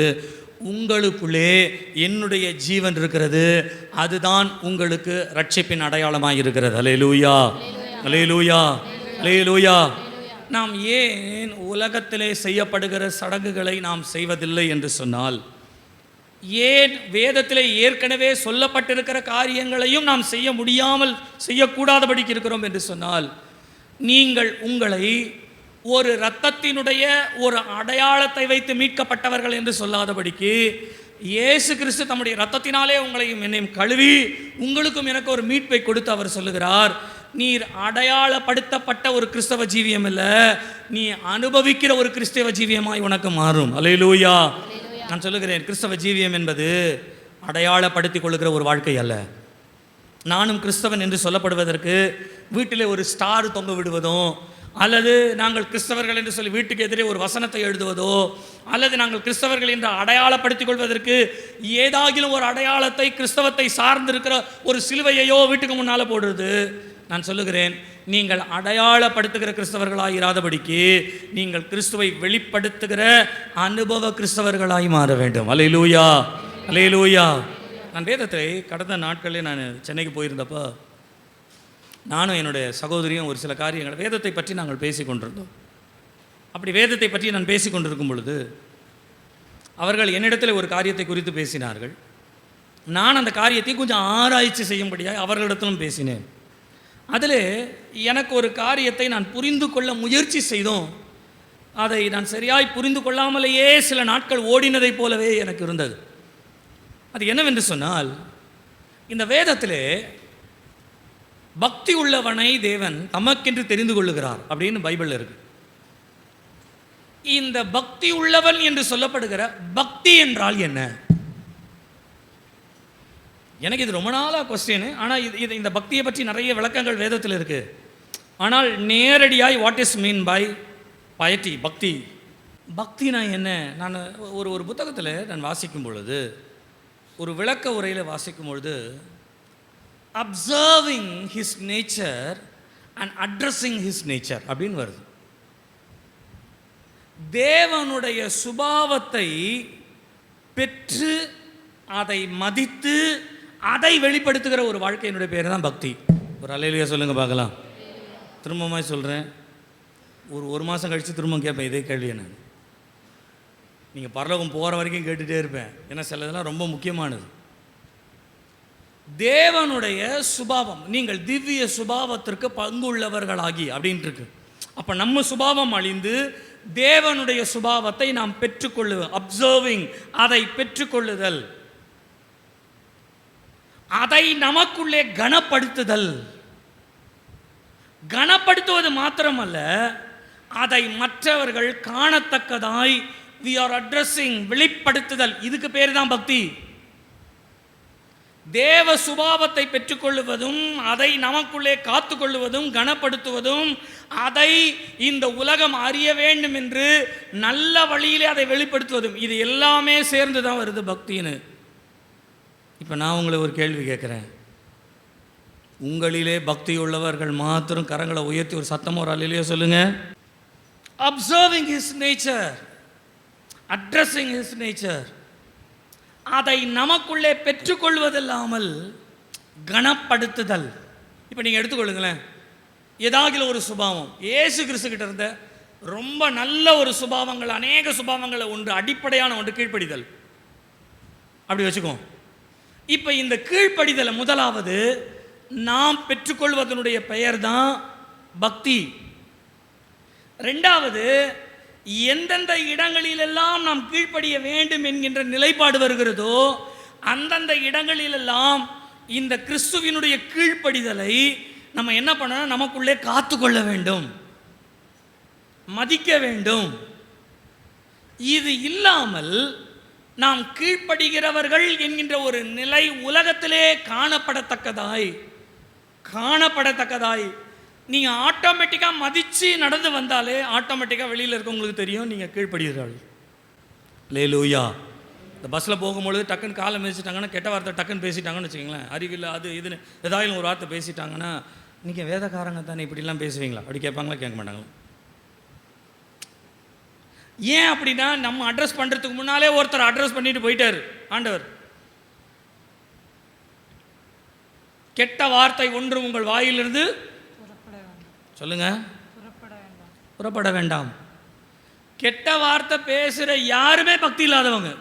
உங்களுக்குள்ளே என்னுடைய ஜீவன் இருக்கிறது. அதுதான் உங்களுக்கு ரட்சிப்பின் அடையாளமாக இருக்கிறது. அல்லேலூயா, அல்லேலூயா, அல்லேலூயா. நாம் ஏன் உலகத்திலே செய்யப்படுகிற சடங்குகளை நாம் செய்வதில்லை என்று சொன்னால், ஏன் வேதத்திலே ஏற்கனவே சொல்லப்பட்டிருக்கிற காரியங்களையும் நாம் செய்ய முடியாமல் செய்யக்கூடாதபடிக்கு இருக்கிறோம் என்று சொன்னால், நீங்கள் உங்களை ஒரு இரத்தத்தினுடைய ஒரு அடையாளத்தை வைத்து மீட்கப்பட்டவர்கள் என்று சொல்லாதபடிக்கு, இயேசு கிறிஸ்து தம்முடைய இரத்தத்தினாலே உங்களையும் என்னையும் கழுவி உங்களுக்கும் எனக்கு ஒரு மீட்பை கொடுத்து அவர் சொல்லுகிறார், நீர் அடையாளப்படுத்தப்பட்ட ஒரு கிறிஸ்தவ ஜீவியம் இல்லை, நீ அனுபவிக்கிற ஒரு கிறிஸ்தவ ஜீவியமாய் உனக்கு மாறும். அல்லேலூயா. நான் சொல்லுகிறேன், கிறிஸ்தவ ஜீவியம் என்பது அடையாளப்படுத்திக் கொள்ளுகிற ஒரு வாழ்க்கை அல்ல. நானும் கிறிஸ்தவன் என்று சொல்லப்படுவதற்கு வீட்டிலே ஒரு ஸ்டார் தொங்க விடுவதும், அல்லது நாங்கள் கிறிஸ்தவர்கள் என்று சொல்லி வீட்டுக்கு எதிரே ஒரு வசனத்தை எழுதுவதோ, அல்லது நாங்கள் கிறிஸ்தவர்கள் என்று அடையாளப்படுத்திக் கொள்வதற்கு ஏதாகிலும் ஒரு அடையாளத்தை கிறிஸ்தவத்தை சார்ந்திருக்கிற ஒரு சிலுவையையோ வீட்டுக்கு முன்னால் போடுறது. நான் சொல்லுகிறேன், நீங்கள் அடையாளப்படுத்துகிற கிறிஸ்தவர்களாய் இராதபடிக்கு நீங்கள் கிறிஸ்துவை வெளிப்படுத்துகிற அனுபவ கிறிஸ்தவர்களாய் மாற வேண்டும். அல்லேலூயா, அல்லேலூயா. நான் வேதத்தை கடந்த நாட்களில் நான் சென்னைக்கு போயிருந்தப்போ நானும் என்னுடைய சகோதரியும் ஒரு சில காரியங்கள் வேதத்தை பற்றி நாங்கள் பேசி கொண்டிருந்தோம். அப்படி வேதத்தை பற்றி நான் பேசி கொண்டிருக்கும் பொழுது அவர்கள் என்னிடத்தில் ஒரு காரியத்தை குறித்து பேசினார்கள். நான் அந்த காரியத்தை கொஞ்சம் ஆராய்ச்சி செய்யும்படியாக அவர்களிடத்திலும் பேசினேன். அதில் எனக்கு ஒரு காரியத்தை நான் புரிந்து கொள்ள முயற்சி செய்தோம். அதை நான் சரியாய் புரிந்து கொள்ளாமலேயே சில நாட்கள் ஓடினதை போலவே எனக்கு இருந்தது. அது என்னவென்று சொன்னால், இந்த வேதத்திலே பக்தி உள்ளவனை தேவன் தமக்கென்று தெரிந்து கொள்ளுகிறார் அப்படின்னு பைபிளில் இருக்கு. இந்த பக்தி உள்ளவன் என்று சொல்லப்படுகிற பக்தி என்றால் என்ன? எனக்கு இது ரொம்ப நாளாக கொஸ்டின். ஆனால் இது இந்த பக்தியை பற்றி நிறைய விளக்கங்கள் வேதத்தில் இருக்கு. ஆனால் நேரடியாய் what is mean by piety, bhakti, பக்தினா என்ன? நான் ஒரு புத்தகத்தில் நான் வாசிக்கும் பொழுது, ஒரு விளக்க உரையில் வாசிக்கும் பொழுது, observing his nature and addressing his nature அப்படின்னு வருது. தேவனுடைய சுபாவத்தை பெற்று அதை மதித்து அதை வெளிப்படுத்துகிற ஒரு வாழ்க்கையினுடைய பேர் தான் பக்தி. ஒரு அல்லேலூயா சொல்லுங்க பார்க்கலாம். திரும்பமாய் சொல்கிறேன், ஒரு மாதம் கழித்து திரும்ப கேட்பேன் இதே கேள்வியை. நான் நீங்கள் பரலோகம் போகிற வரைக்கும் கேட்டுகிட்டே இருப்பேன். ஏன்னா சில இதெல்லாம் ரொம்ப முக்கியமானது. தேவனுடைய சுபாவம், நீங்கள் திவ்ய சுபாவத்திற்கு பங்குள்ளவர்களாகி அப்படின்ட்டு இருக்கு. அப்போ நம்ம சுபாவம் அழிந்து தேவனுடைய சுபாவத்தை நாம் பெற்றுக்கொள்ளுவோம். அப்சர்விங், அதை பெற்றுக்கொள்ளுதல், அதை நமக்குள்ளே கனப்படுத்துதல். கனப்படுத்துவது மாத்திரமல்ல, அதை மற்றவர்கள் காணத்தக்கதாய் we are addressing, வெளிப்படுத்துதல். இதுக்கு பேர் தான் பக்தி. தேவ சுபாவத்தை பெற்றுக்கொள்ளுவதும், அதை நமக்குள்ளே காத்துக்கொள்ளுவதும், கனப்படுத்துவதும், அதை இந்த உலகம் அறிய வேண்டும் என்று நல்ல வழியிலே அதை வெளிப்படுத்துவதும், இது எல்லாமே சேர்ந்து தான் வருது பக்தின்னு. இப்போ நான் உங்களை ஒரு கேள்வி கேட்குறேன். உங்களிலே பக்தி உள்ளவர்கள் மாத்திரம் கரங்களை உயர்த்தி ஒரு சத்தம் ஒரு அல்லேலூயா சொல்லுங்க. Observing his nature, addressing his nature, அதை நமக்குள்ளே பெற்றுக்கொள்வதில்லாமல் கனப்படுத்துதல். இப்போ நீங்கள் எடுத்துக்கொள்ளுங்களேன், ஏதாவது ஒரு சுபாவம், இயேசு கிறிஸ்து கிட்ட இருந்த ரொம்ப நல்ல ஒரு சுபாவங்கள், அநேக சுபாவங்களை ஒன்று, அடிப்படையான ஒன்று கீழ்ப்படிதல். அப்படி வச்சுக்கோம். இப்போ இந்த கீழ்ப்படிதலை முதலாவது நாம் பெற்றுக்கொள்வதனுடைய பெயர் தான் பக்தி. ரெண்டாவது, எந்தெந்த இடங்களிலெல்லாம் நாம் கீழ்ப்படிய வேண்டும் என்கின்ற நிலைப்பாடு வருகிறதோ அந்தந்த இடங்களிலெல்லாம் இந்த கிறிஸ்துவினுடைய கீழ்ப்படிதலை நம்ம என்ன பண்ணணும்? நமக்குள்ளே காத்துக்கொள்ள வேண்டும், மதிக்க வேண்டும். இது இல்லாமல் நாம் கீழ்ப்படுகிறவர்கள் என்கின்ற ஒரு நிலை உலகத்திலே காணப்படத்தக்கதாய் நீங்கள் ஆட்டோமேட்டிக்காக மதித்து நடந்து வந்தாலே ஆட்டோமேட்டிக்காக வெளியில் இருக்கவங்களுக்கு தெரியும் நீங்கள் கீழ்ப்படுகிறீர்கள். அல்லேலூயா, இந்த பஸ்ஸில் போகும்பொழுது டக்குன்னு காலை மிதிச்சிட்டாங்கன்னா, கெட்ட வார்த்தை டக்குன்னு பேசிட்டாங்கன்னு வச்சுக்கோங்களேன், அறிவில்லை அது இதுன்னு ஏதாயும் ஒரு வார்த்தை பேசிட்டாங்கன்னா, நீங்கள் வேதக்காரங்க தானே இப்படிலாம் பேசுவீங்களா அப்படி கேட்பாங்களா, கேட்க மாட்டாங்களா? ஏன் அப்படின்னா, நம்ம அட்ரஸ் பண்ணுறதுக்கு முன்னாலே ஒருத்தர் அட்ரஸ் பண்ணிட்டு போயிட்டார் ஆண்டவர். கெட்ட வார்த்தை ஒன்றும் உங்கள் வாயிலிருந்து சொல்லுங்க புறப்பட வேண்டாம். கெட்ட வார்த்தை பேசுகிற யாருமே பக்தி இல்லாதவங்க,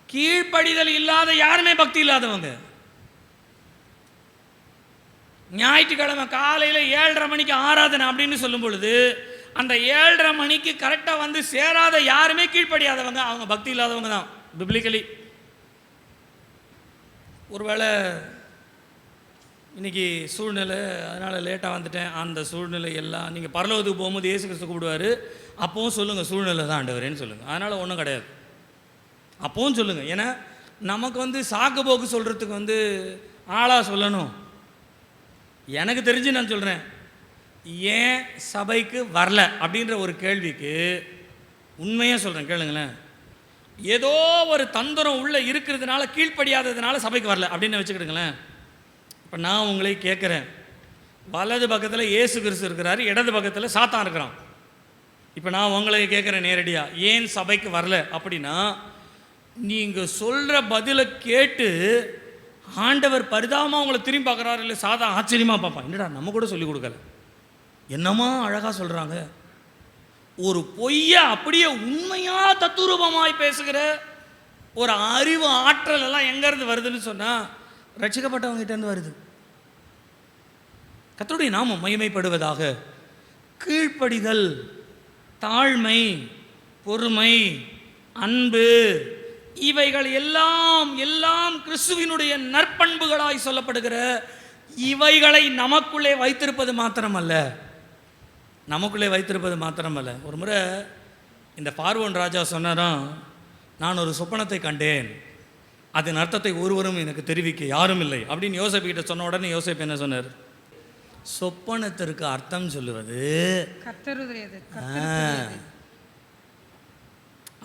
கீழ்ப்படிதல் இல்லாத யாருமே பக்தி இல்லாதவங்க. ஞாயிற்றுக்கிழமை காலையில் 7:30 மணிக்கு ஆராதனை அப்படின்னு சொல்லும் பொழுது அந்த 7:30 மணிக்கு கரெக்டாக வந்து சேராத யாருமே கீழ்ப்படியாதவங்க, அவங்க பக்தி இல்லாதவங்க தான் பிப்ளிக்கலி. ஒருவேளை இன்றைக்கி சூழ்நிலை அதனால் லேட்டாக வந்துட்டேன், அந்த சூழ்நிலை எல்லாம் நீங்கள் பரலோகத்துக்கு போகும்போது இயேசு கிறிஸ்து கூப்பிடுவார், அப்பவும் சொல்லுங்கள் சூழ்நிலை தான் ஆண்டவரேன்னு சொல்லுங்கள். அதனால் ஒன்றும் கிடையாது, அப்பவும் சொல்லுங்கள். ஏன்னா நமக்கு வந்து சாக்கு போக்கு சொல்கிறதுக்கு வந்து ஆளாக சொல்லணும். எனக்கு தெரிஞ்சு நான் சொல்கிறேன், ஏன் சபைக்கு வரல அப்படின்ற ஒரு கேள்விக்கு உண்மையாக சொல்கிறேன், கேளுங்களேன். ஏதோ ஒரு தந்திரம் உள்ளே இருக்கிறதுனால, கீழ்ப்படியாததுனால சபைக்கு வரல அப்படின்னு வச்சுக்கிடுங்களேன். இப்போ நான் உங்களை கேட்குறேன், வலது பக்கத்தில் இயேசு கிறிஸ்து இருக்கிறாரு, இடது பக்கத்தில் சாத்தான் இருக்கிறான். இப்போ நான் உங்களை கேட்குறேன் நேரடியாக, ஏன் சபைக்கு வரல அப்படின்னா, நீங்கள் சொல்கிற பதிலை கேட்டு ஆண்டவர் பரிதாபமாக உங்களை திரும்பி பார்க்குறாரு, இல்லை சாத்தான் ஆச்சரியமாக பார்ப்பான், என்னடா நம்ம கூட சொல்லிக் கொடுக்கல, என்னமா அழகாக சொல்கிறாங்க. ஒரு பொய்யை அப்படியே உண்மையாக தத்துரூபமாய் பேசுகிற ஒரு அறிவு ஆற்றல் எல்லாம் எங்கேருந்து வருதுன்னு சொன்னால் ரட்சிக்கப்பட்டவங்ககிட்டேருந்து வருது. கர்த்தருடைய நாமம் மகிமைப்படுவதாக. கீழ்ப்படிதல், தாழ்மை, பொறுமை, அன்பு, இவைகள் எல்லாம் எல்லாம் கிறிஸ்துவினுடைய நற்பண்புகளாய் சொல்லப்படுகிற இவைகளை நமக்குள்ளே வைத்திருப்பது மாத்திரமல்ல, நமக்குள்ளே வைத்திருப்பது மாத்திரமல்ல. ஒரு முறை இந்த பார்வோன் ராஜா சொன்னாராம், நான் ஒரு சொப்பனத்தை கண்டேன், அதன் அர்த்தத்தை ஒருவரும் எனக்கு தெரிவிக்க யாரும் இல்லை அப்படின்னு யோசேப்பு கிட்ட சொன்ன உடனே யோசேப்பு என்ன சொன்னார்? சொப்பனத்திற்கு அர்த்தம் சொல்லுவது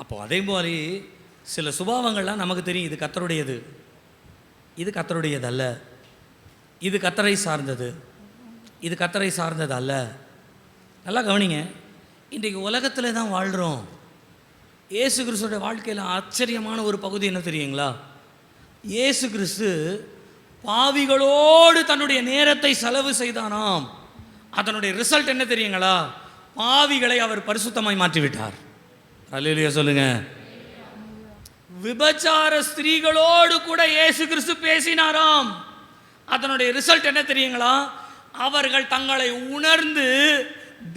அப்போ அதே மாதிரி சில சுபாவங்கள்லாம் நமக்கு தெரியும், இது கர்த்தருடையது, இது கர்த்தருடையது அல்ல, இது கர்த்தரை சார்ந்தது, இது கர்த்தரை சார்ந்தது அல்ல. நல்லா கவனிங்க, இன்றைக்கு உலகத்தில் தான் வாழ்கிறோம். இயேசு கிறிஸ்துவோட வாழ்க்கையில் ஆச்சரியமான ஒரு பகுதி என்ன தெரியுங்களா? இயேசு கிறிஸ்து பாவிகளோடு தன்னுடைய நேரத்தை செலவு செய்தானாம். அதனுடைய ரிசல்ட் என்ன தெரியுங்களா? பாவிகளை அவர் பரிசுத்தமாய் மாற்றிவிட்டார். அல்லேலூயா சொல்லுங்க. விபச்சார ஸ்திரீகளோடு கூட இயேசு கிறிஸ்து பேசினாராம். அதனுடைய ரிசல்ட் என்ன தெரியுங்களா? அவர்கள் தங்களை உணர்ந்து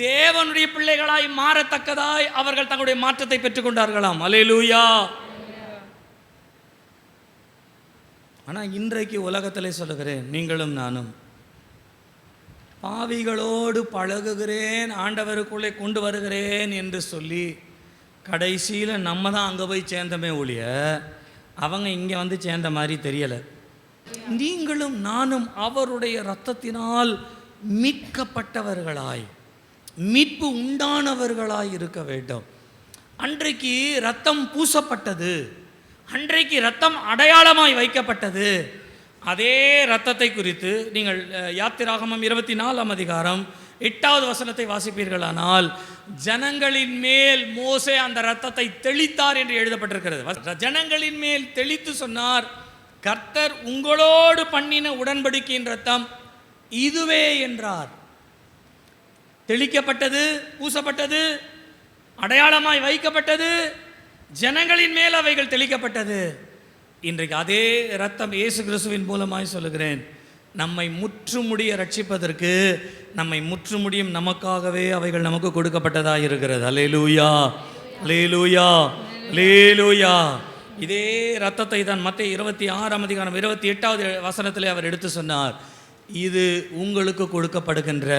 தேவனுடைய பிள்ளைகளாய் மாறத்தக்கதாய் அவர்கள் தங்களுடைய மாற்றத்தை பெற்றுக்கொண்டார்களாம். அல்லேலூயா. ஆனால் இன்றைக்கு உலகத்திலே சொல்லுகிறேன், நீங்களும் நானும் பாவிகளோடு பழகுகிறேன், ஆண்டவருக்குள்ளே கொண்டு வருகிறேன் என்று சொல்லி கடைசியில் நம்ம தான் அங்கே போய் சேர்ந்தமே ஒழிய அவங்க இங்கே வந்து சேர்ந்த மாதிரி தெரியலை. நீங்களும் நானும் அவருடைய இரத்தத்தினால் மீட்கப்பட்டவர்களாய், மீட்பு உண்டானவர்களாய் இருக்க வேண்டும். அன்றைக்கு இரத்தம் பூசப்பட்டது, அன்றைக்கு இரத்தம் அடையாளமாய் வைக்கப்பட்டது. அதே இரத்தத்தை குறித்து நீங்கள் யாத்திராகமம் 24ஆம் அதிகாரம் 8வது வசனத்தை வாசிப்பீர்களானால், ஜனங்களின் மேல் மோசே அந்த இரத்தத்தை தெளித்தார் என்று எழுதப்பட்டிருக்கிறது. ஜனங்களின் மேல் தெளித்து சொன்னார், கர்த்தர் உங்களோடு பண்ணின உடன்படிக்கையின் இரத்தம் இதுவே என்றார். தெளிக்கப்பட்டது, பூசப்பட்டது, அடையாளமாய் வைக்கப்பட்டது, ஜனங்களின் மேல் அவைகள் தெளிக்கப்பட்டது. இன்றைக்கு அதே இரத்தம் இயேசு கிறிஸ்துவின் மூலமாய் சொல்லுகிறேன், நம்மை முற்றுமுடிய ரட்சிப்பதற்கு, நம்மை முற்றுமுடியும் நமக்காகவே அவைகள் நமக்கு கொடுக்கப்பட்டதாக இருக்கிறது. அல்லேலூயா, அல்லேலூயா, அல்லேலூயா. இதே இரத்தத்தை தான் மத்தேயு 26ஆம் அதிகாரம் 28வது வசனத்திலே அவர் எடுத்து சொன்னார், இது உங்களுக்கு கொடுக்கப்படுகின்ற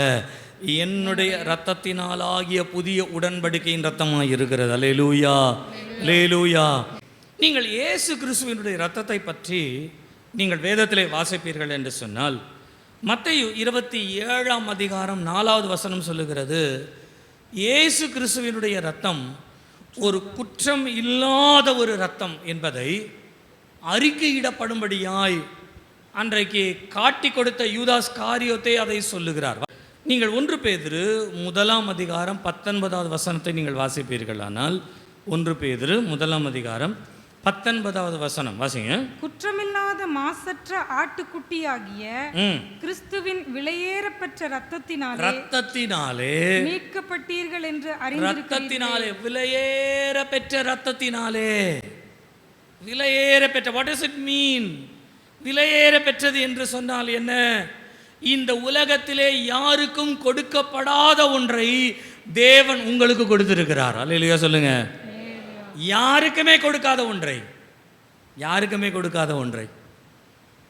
என்னுடைய இரத்தத்தினாலாகிய புதிய உடன்படிக்கையின் இரத்தமாக இருக்கிறது. அல்லேலூயா, அல்லேலூயா. நீங்கள் இயேசு கிறிஸ்துவினுடைய இரத்தத்தை பற்றி நீங்கள் வேதத்திலே வாசிப்பீர்கள் என்று சொன்னால், மத்தேயு 27ஆம் அதிகாரம் 4வது வசனம் சொல்லுகிறது, இயேசு கிறிஸ்துவினுடைய இரத்தம் ஒரு குற்றம் இல்லாத ஒரு இரத்தம் என்பதை அறிக்கையிடப்படும்படியாய் அன்றைக்கு காட்டி கொடுத்த யூதாஸ் காரியோத்தே அதை சொல்லுகிறார். நீங்கள் 1 பேதுரு 1 அதிகாரம் 19வது வசனத்தை நீங்கள் வாசிப்பீர்களானால் 1 பேதுரு 1 அதிகாரம் 19வது வசனம் வாசிங்க. குற்றமில்லாத மாசற்ற ஆட்டுக்குட்டியாகிய கிறிஸ்துவின் விலையேறப்பெற்ற இரத்தத்தினாலே மீட்கப்பட்டீர்கள் என்று அறிந்திருக்கிறீர்கள். விலையேற பெற்ற இரத்தத்தினாலே, விலையேற பெற்ற, வாட் டஸ் இட் மீன்? விலையேற பெற்றது என்று சொன்னால் என்ன? இந்த உலகத்திலே யாருக்கும் கொடுக்கப்படாத ஒன்றை தேவன் உங்களுக்கு கொடுத்திருக்கிறார். அல்லேலூயா சொல்லுங்க. யாருக்குமே கொடுக்காத ஒன்றை, யாருக்குமே கொடுக்காத ஒன்றை,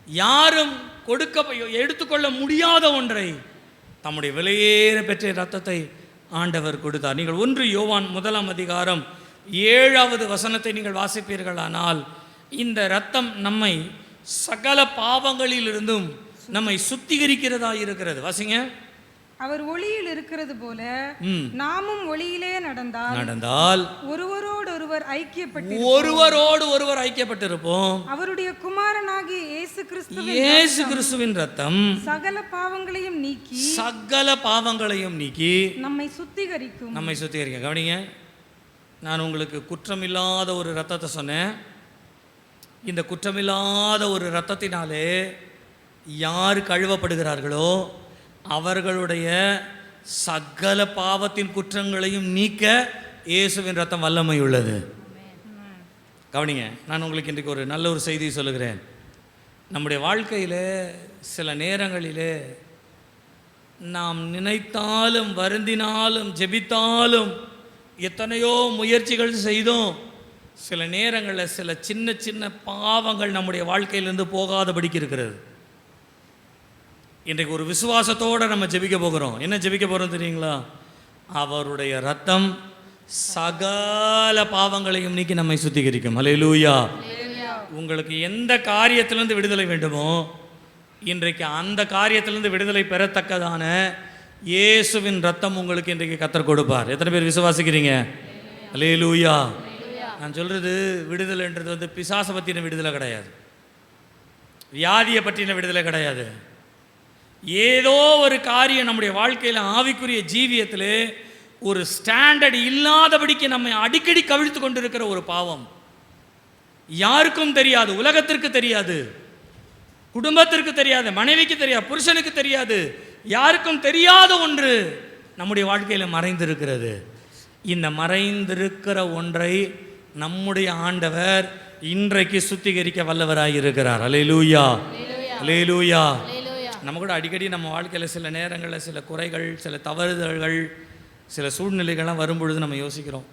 யாரும் எடுத்துக்கொள்ள முடியாத ஒன்றை, தம்முடைய விலையேற பெற்ற இரத்தத்தை ஆண்டவர் கொடுத்தார். நீங்கள் 1 யோவான் 1 அதிகாரம் 7வது வசனத்தை நீங்கள் வாசிப்பீர்களானால் இந்த இரத்தம் நம்மை சகல பாவங்களிலிருந்தும் நம்மை சுத்திகரிக்கிறதா இருக்கிறது. வாசிங்க. அவர் ஒளியில் இருக்கிறது போல நாமும் ஒளியிலே நடந்தால் ஒருவரோடு ஒருவர் ஐக்கியப்பட்டிருப்போம். அவருடைய குமாரனாகிய இயேசு கிறிஸ்துவின் இரத்தம் சகல பாவங்களையும் நீக்கி நம்மை சுத்திகரிக்கும். கவனிங்க, நான் உங்களுக்கு குற்றமில்லாத ஒரு இரத்தத்தை சொன்னேன். இந்த குற்றமில்லாத ஒரு இரத்தத்தினாலே யார் கழுவப்படுகிறார்களோ அவர்களுடைய சகல பாவத்தின் குற்றங்களையும் நீக்க இயேசுவின் இரத்தம் வல்லமை உள்ளது. கவனிங்க, நான் உங்களுக்கு இன்றைக்கு ஒரு நல்ல ஒரு செய்தி சொல்லுகிறேன். நம்முடைய வாழ்க்கையில் சில நேரங்களிலே நாம் நினைத்தாலும் வருந்தினாலும் ஜெபித்தாலும் எத்தனையோ முயற்சிகள் செய்தோம், சில நேரங்களில் சில சின்ன சின்ன பாவங்கள் நம்முடைய வாழ்க்கையிலிருந்து போகாதபடிக்கு இருக்கிறது. இன்றைக்கு ஒரு விசுவாசத்தோடு நம்ம ஜெபிக்க போகிறோம். என்ன ஜெபிக்க போகிறோம் தெரியுங்களா? அவருடைய இரத்தம் சகல பாவங்களையும் நீக்கி நம்மை சுத்திகரிக்கும். அல்லேலூயா. உங்களுக்கு எந்த காரியத்திலிருந்து விடுதலை வேண்டுமோ இன்றைக்கு அந்த காரியத்திலிருந்து விடுதலை பெறத்தக்கதான இயேசுவின் இரத்தம் உங்களுக்கு இன்றைக்கு கர்த்தர் கொடுப்பார். எத்தனை பேர் விசுவாசிக்கிறீங்க? அல்லேலூயா. நான் சொல்கிறது விடுதலைன்றது பிசாசை பற்றின விடுதலை கிடையாது, வியாதியை பற்றின விடுதலை கிடையாது. ஏதோ ஒரு காரியம் நம்முடைய வாழ்க்கையில் ஆவிக்குரிய ஜீவியத்தில் ஒரு ஸ்டாண்டர்ட் இல்லாதபடிக்கு நம்மை அடிக்கடி கவிழ்த்து கொண்டிருக்கிற ஒரு பாவம். யாருக்கும் தெரியாது, உலகத்திற்கு தெரியாது, குடும்பத்திற்கு தெரியாது, மனைவிக்கு தெரியாது, புருஷனுக்கு தெரியாது, யாருக்கும் தெரியாத ஒன்று நம்முடைய வாழ்க்கையில் மறைந்திருக்கிறது. இந்த மறைந்திருக்கிற ஒன்றை நம்முடைய ஆண்டவர் இன்றைக்கு சுத்திகரிக்க வல்லவராய் இருக்கிறார். அல்லேலூயா, அல்லேலூயா. நம்ம கூட அடிக்கடி நம்ம வாழ்க்கையில் சில நேரங்களில் சில குறைகள், சில தவறுதல்கள், சில சூழ்நிலைகள்லாம் வரும்பொழுது நம்ம யோசிக்கிறோம்,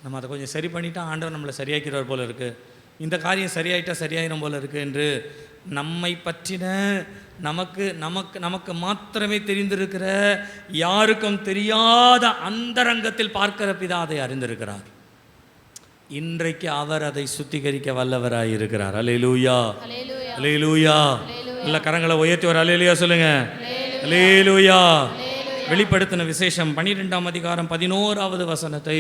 நம்ம அதை கொஞ்சம் சரி பண்ணிட்டா ஆண்டவர் நம்மளை சரியாக்கிறார் போல இருக்குது, இந்த காரியம் சரியாயிட்டா சரியாயிரும் போல இருக்குது என்று நம்மை பற்றின நமக்கு மாத்திரமே தெரிந்திருக்கிற, யாருக்கும் தெரியாத அந்தரங்கத்தில் பார்க்கிற பிதா அதை அறிந்திருக்கிறார். இன்றைக்கு அவர் அதை சுத்திகரிக்க வல்லவராய் இருக்கிறார். அல்லேலூயா, அல்லேலூயா. நல்ல கரங்களை உயர்த்தி ஒரு அல்லேலூயா சொல்லுங்க. அல்லேலூயா. வெளிப்படுத்தின விசேஷம் 12ஆம் அதிகாரம் 11வது வசனத்தை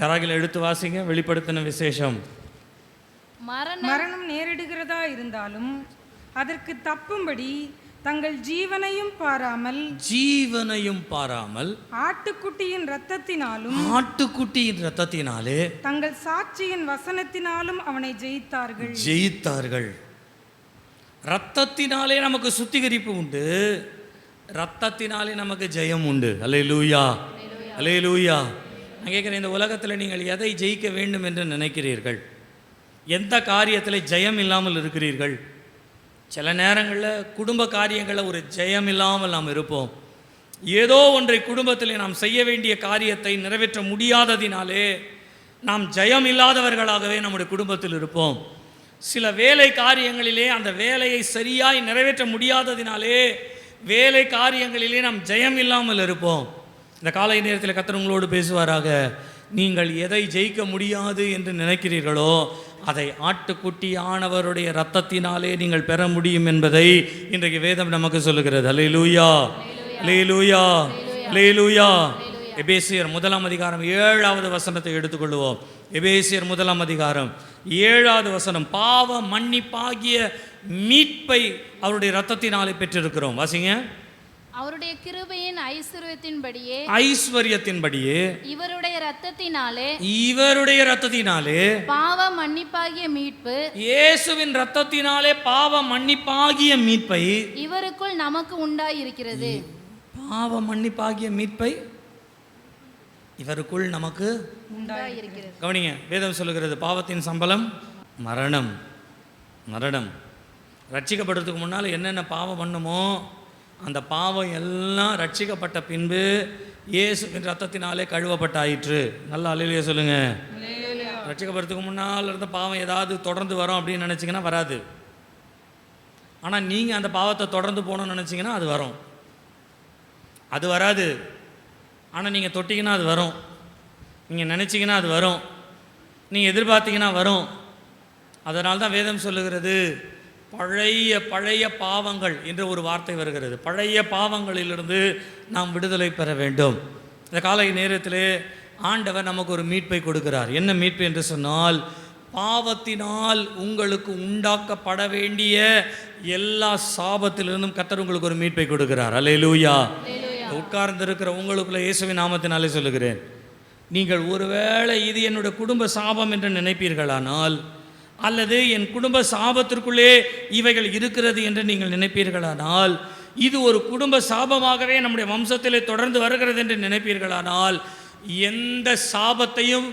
யாராகிலும் எடுத்து வாசிங்க. வெளிப்படுத்தின விசேஷம். மரணம் நேரிடுகிறதா இருந்தாலும் அதற்கு தப்பும்படி தங்கள் ஜீவனையும் பாராமல் ஆட்டுக்குட்டியின் இரத்தத்தினாலே தங்கள் சாட்சியின் வசனத்தினாலும் அவனை ஜெயித்தார்கள். இரத்தத்தினாலே நமக்கு சுத்திகரிப்பு உண்டு, இரத்தத்தினாலே நமக்கு ஜெயம் உண்டு. அல்லேலூயா, அல்லேலூயா. நான் கேட்குறேன், இந்த உலகத்தில் நீங்கள் எதை ஜெயிக்க வேண்டும் என்று நினைக்கிறீர்கள்? எந்த காரியத்தில் ஜெயம் இல்லாமல் இருக்கிறீர்கள்? சில நேரங்களில் குடும்ப காரியங்களில் ஒரு ஜெயம் இல்லாமல் நாம் இருப்போம். ஏதோ ஒன்றை குடும்பத்தில் நாம் செய்ய வேண்டிய காரியத்தை நிறைவேற்ற முடியாததினாலே நாம் ஜெயம் இல்லாதவர்களாகவே நம்முடைய குடும்பத்தில் இருப்போம். சில வேலை காரியங்களிலே அந்த வேலையை சரியாய் நிறைவேற்ற முடியாததினாலே வேலை காரியங்களிலே நாம் ஜெயம் இல்லாமல் இருப்போம். இந்த காலை நேரத்தில் கர்த்தர் உங்களோடு பேசுவாராக. நீங்கள் எதை ஜெயிக்க முடியாது என்று நினைக்கிறீர்களோ அதை ஆட்டுக்குட்டி ஆனவருடைய இரத்தத்தினாலே நீங்கள் பெற முடியும் என்பதை இன்றைக்கு வேதம் நமக்கு சொல்லுகிறது. அல்லேலூயா, அல்லேலூயா, அல்லேலூயா. எபேசியர் 1 7வது வசனத்தை எடுத்துக்கொள்வோம். எபேசியர் 1 7வது வசனம். பாவ மன்னிப்பாகிய மீட்பை அவருடைய இரத்தத்தினாலே பெற்றிருக்கிறோம். வாசிங்க. அவருடைய கிருபையின் ஐஸ்வர்யத்தின்படியே இவருடைய இரத்தத்தினாலே பாவ மன்னிப்பாகிய மீட்பு, இயேசுவின் இரத்தத்தினாலே பாவ மன்னிப்பாகிய மீட்பை இவருக்குள் நமக்கு உண்டாயிருக்கிறது. பாவ மன்னிப்பாகிய மீட்பை இவருக்குள் நமக்கு உண்டாயிருக்கிறது. கவனிங்க, வேதம் சொல்லுகிறது பாவத்தின் சம்பளம் மரணம். மரணம். ரட்சிக்கப்படுறதுக்கு முன்னால் என்னென்ன பாவம் பண்ணுமோ அந்த பாவம் எல்லாம் ரட்சிக்கப்பட்ட பின்பு இயேசுவின் ரத்தத்தினாலே கழுவப்பட்டாயிற்று. நல்லா அல்லேலூயா சொல்லுங்க. ரட்சிக்கப்படுறதுக்கு முன்னால் இருந்த பாவம் ஏதாவது தொடர்ந்து வரும் அப்படின்னு நினச்சிங்கன்னா வராது. ஆனால் நீங்கள் அந்த பாவத்தை தொடர்ந்து போகணும்னு நினச்சிங்கன்னா அது வரும். அது வராது. ஆனால் நீங்கள் தொட்டிங்கன்னா அது வரும். நீங்கள் நினச்சிங்கன்னா அது வரும். நீங்கள் எதிர்பார்த்தீங்கன்னா வரும். அதனால தான் வேதம் சொல்லுகிறது பழைய பாவங்கள் என்ற ஒரு வார்த்தை வருகிறது. பழைய பாவங்களிலிருந்து நாம் விடுதலை பெற வேண்டும். இந்த காலை நேரத்தில் ஆண்டவர் நமக்கு ஒரு மீட்பை கொடுக்கிறார். என்ன மீட்பு என்று சொன்னால், பாவத்தினால் உங்களுக்கு உண்டாக்கப்பட வேண்டிய எல்லா சாபத்திலிருந்தும் கர்த்தர் உங்களுக்கு ஒரு மீட்பை கொடுக்கிறார். அல்லேலூயா. உட்கார்ந்திருக்கிற உங்களுக்குள்ள இயேசுவின் நாமத்தினாலே சொல்லுகிறேன், நீங்கள் ஒருவேளை இது என்னுடைய குடும்ப சாபம் என்று நினைப்பீர்களானால், அல்லது என் குடும்ப சாபத்திற்குள்ளே இவைகள் இருக்கிறது என்று நீங்கள் நினைப்பீர்களானால், இது ஒரு குடும்ப சாபமாகவே நம்முடைய வம்சத்திலே தொடர்ந்து வருகிறது என்று நினைப்பீர்களானால், எந்த சாபத்தையும்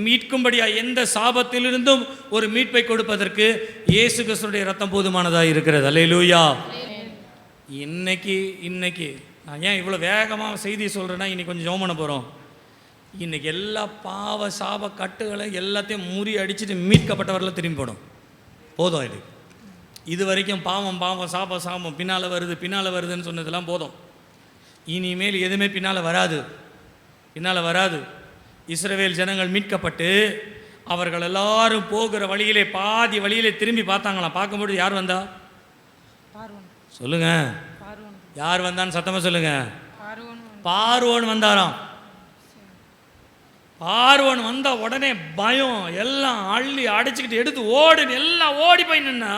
மீட்கும்படியாக, எந்த சாபத்திலிருந்தும் ஒரு மீட்பை கொடுப்பதற்கு இயேசு கிறிஸ்துவின் இரத்தம் போதுமானதாக இருக்கிறது. அல்லேலூயா. இன்னைக்கு நான் ஏன் இவ்வளோ வேகமாக செய்தி சொல்கிறேன்னா, இன்னைக்கு கொஞ்சம் ஜெபம் பண்ண போகிறோம். இன்றைக்கி எல்லா பாவ சாப கட்டுகளை எல்லாத்தையும் முறி அடிச்சுட்டு மீட்கப்பட்டவரில் திரும்பி போதும். இது வரைக்கும் பாவம் சாபம் பின்னால் வருதுன்னு சொன்னதெல்லாம் போதும். இனிமேல் எதுவுமே பின்னால் வராது. இஸ்ரவேல் ஜனங்கள் மீட்கப்பட்டு அவர்கள் எல்லாரும் போகிற வழியிலே பாதி வழியிலே திரும்பி பார்த்தாங்களாம். பார்க்கும்போது யார் வந்தா சொல்லுங்க, யார் வந்தான்னு சத்தமாக சொல்லுங்க. பார்வோன் வந்தாராம். பார்வோன் வந்த உடனே பயம், எல்லாம் அள்ளி அடிச்சுக்கிட்டு எடுத்து எல்லாம் ஓடி போய் நின்னா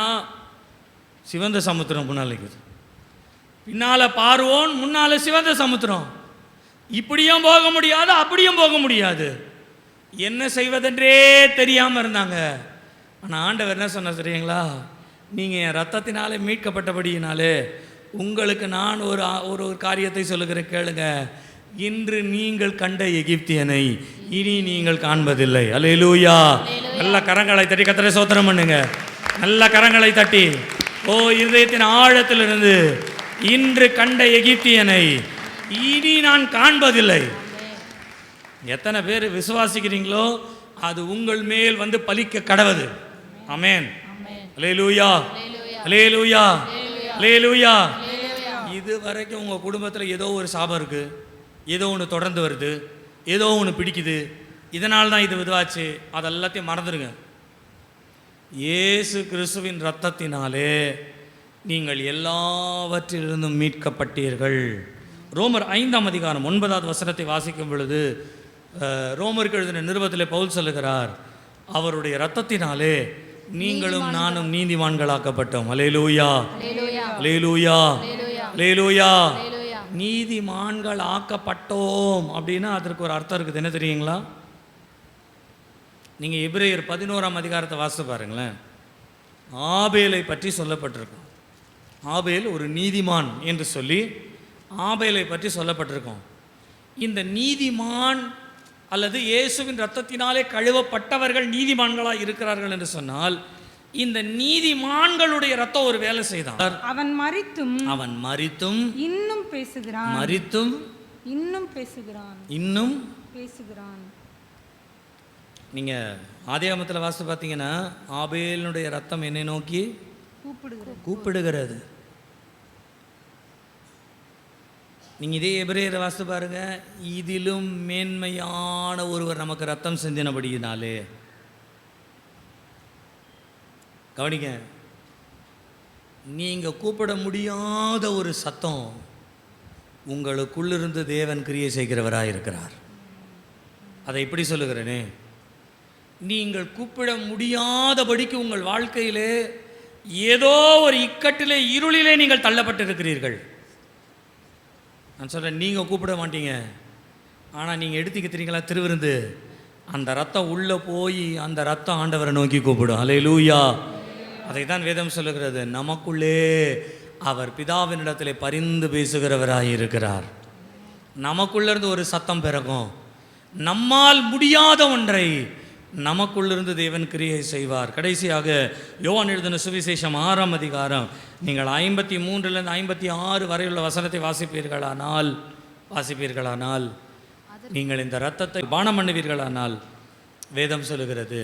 சிவந்த சமுத்திரம் முன்னால் இருக்குது. பின்னால பார்வோன், முன்னால சிவந்த சமுத்திரம். இப்படியும் போக முடியாது, அப்படியும் போக முடியாது. என்ன செய்வதென்றே தெரியாமல் இருந்தாங்க. ஆனால் ஆண்டவர் என்ன சொன்ன தெரியுங்களா, நீங்கள் என் ரத்தத்தினாலே மீட்கப்பட்டபடியினாலே உங்களுக்கு நான் ஒரு காரியத்தை சொல்லுகிறேன், கேளுங்க. இன்று நீங்கள் கண்ட எகிப்தியனை இனி நீங்கள் காண்பதில்லை. அல்லேலூயா. நல்ல கரங்களை தட்டி கர்த்தரை ஸ்தோத்திரம் பண்ணுங்க. நல்ல கரங்களை தட்டி, ஓ இதயத்தின் ஆழத்திலிருந்து, இன்று கண்ட எகிப்தியனை இனி நான் காண்பதில்லை. எத்தனை பேர் விசுவாசிக்கிறீங்களோ அது உங்கள் மேல் வந்து பலிக்க கடவுது. ஆமென். அல்லேலூயா. அல்லேலூயா. அல்லேலூயா. இது வரைக்கும் உங்கள் குடும்பத்தில் ஏதோ ஒரு சாபம் இருக்குது, ஏதோ ஒன்று தொடர்ந்து வருது, ஏதோ ஒன்று பிடிக்குது, இதனால் தான் இது இதுவாச்சு. அதெல்லாத்தையும் மறந்துடுங்க. இயேசு கிறிஸ்துவின் இரத்தத்தினாலே நீங்கள் எல்லாவற்றிலிருந்தும் மீட்கப்பட்டீர்கள். ரோமர் 5 9 வாசிக்கும் பொழுது, ரோமருக்கு எழுதின நிருபத்திலே பவுல் சொல்லுகிறார், அவருடைய இரத்தத்தினாலே நீங்களும் நானும் நீதிமான்களாக்கப்பட்டோம். அல்லேலூயா. அல்லேலூயா. அல்லேலூயா. நீதிமான்கள் ஆக்கப்பட்டோம் அப்படின்னா அதற்கு ஒரு அர்த்தம் இருக்குது. என்ன தெரியுங்களா? நீங்கள் எபிரேயர் 11 வாசித்து பாருங்களேன். ஆபேலை பற்றி சொல்லப்பட்டிருக்கும். ஆபேல் ஒரு நீதிமான் என்று சொல்லி ஆபேலை பற்றி சொல்லப்பட்டிருக்கும். இந்த நீதிமான் அல்லது இயேசுவின் இரத்தத்தினாலே கழுவப்பட்டவர்கள் நீதிமான்களாக இருக்கிறார்கள் என்று சொன்னால், இந்த நீதிமான்களுடைய ரத்தம் ஒரு வேலை செய்தான். அவன் மரித்தும் இன்னும் பேசுகிறான். நீங்க ஆதியாகமத்தில் வாசித்து பார்த்தீங்கன்னா, ஆபேலுடைய ரத்தம் என்னை நோக்கி கூப்பிடுகிறது. நீங்க இதே எபிரேயரை வாசித்து பாருங்க, இதிலும் மேன்மையான ஒருவர் நமக்கு ரத்தம் சிந்தினபடியினாலே. கவனிங்க, நீங்கள் கூப்பிட முடியாத ஒரு சத்தம் உங்களுக்குள்ளிருந்து தேவன் கிரியை செய்கிறவராக இருக்கிறார். அதை இப்படி சொல்லுகிறேனே, நீங்கள் கூப்பிட முடியாதபடிக்கு உங்கள் வாழ்க்கையிலே ஏதோ ஒரு இக்கட்டிலே இருளிலே நீங்கள் தள்ளப்பட்டிருக்கிறீர்கள். நான் சொல்கிறேன், நீங்கள் கூப்பிட மாட்டீங்க, ஆனால் நீங்கள் எடுத்துக்கிறீங்களா திருவிருந்து, அந்த ரத்தம் உள்ளே போய் அந்த ரத்தம் ஆண்டவரை நோக்கி கூப்பிடும். அல்லேலூயா. அதை தான் வேதம் சொல்லுகிறது, நமக்குள்ளே அவர் பிதாவினிடத்திலே பரிந்து பேசுகிறவராக இருக்கிறார். நமக்குள்ளிருந்து ஒரு சத்தம் பிறகும். நம்மால் முடியாத ஒன்றை நமக்குள்ளிருந்து தேவன் கிரியை செய்வார். கடைசியாக யோவான் எழுதின சுவிசேஷம் 6ஆம் அதிகாரம் நீங்கள் 53லேருந்து 56 வரையுள்ள வசனத்தை வாசிப்பீர்களானால் நீங்கள் இந்த இரத்தத்தை பானம் பண்ணுவீர்களானால் வேதம் சொல்லுகிறது,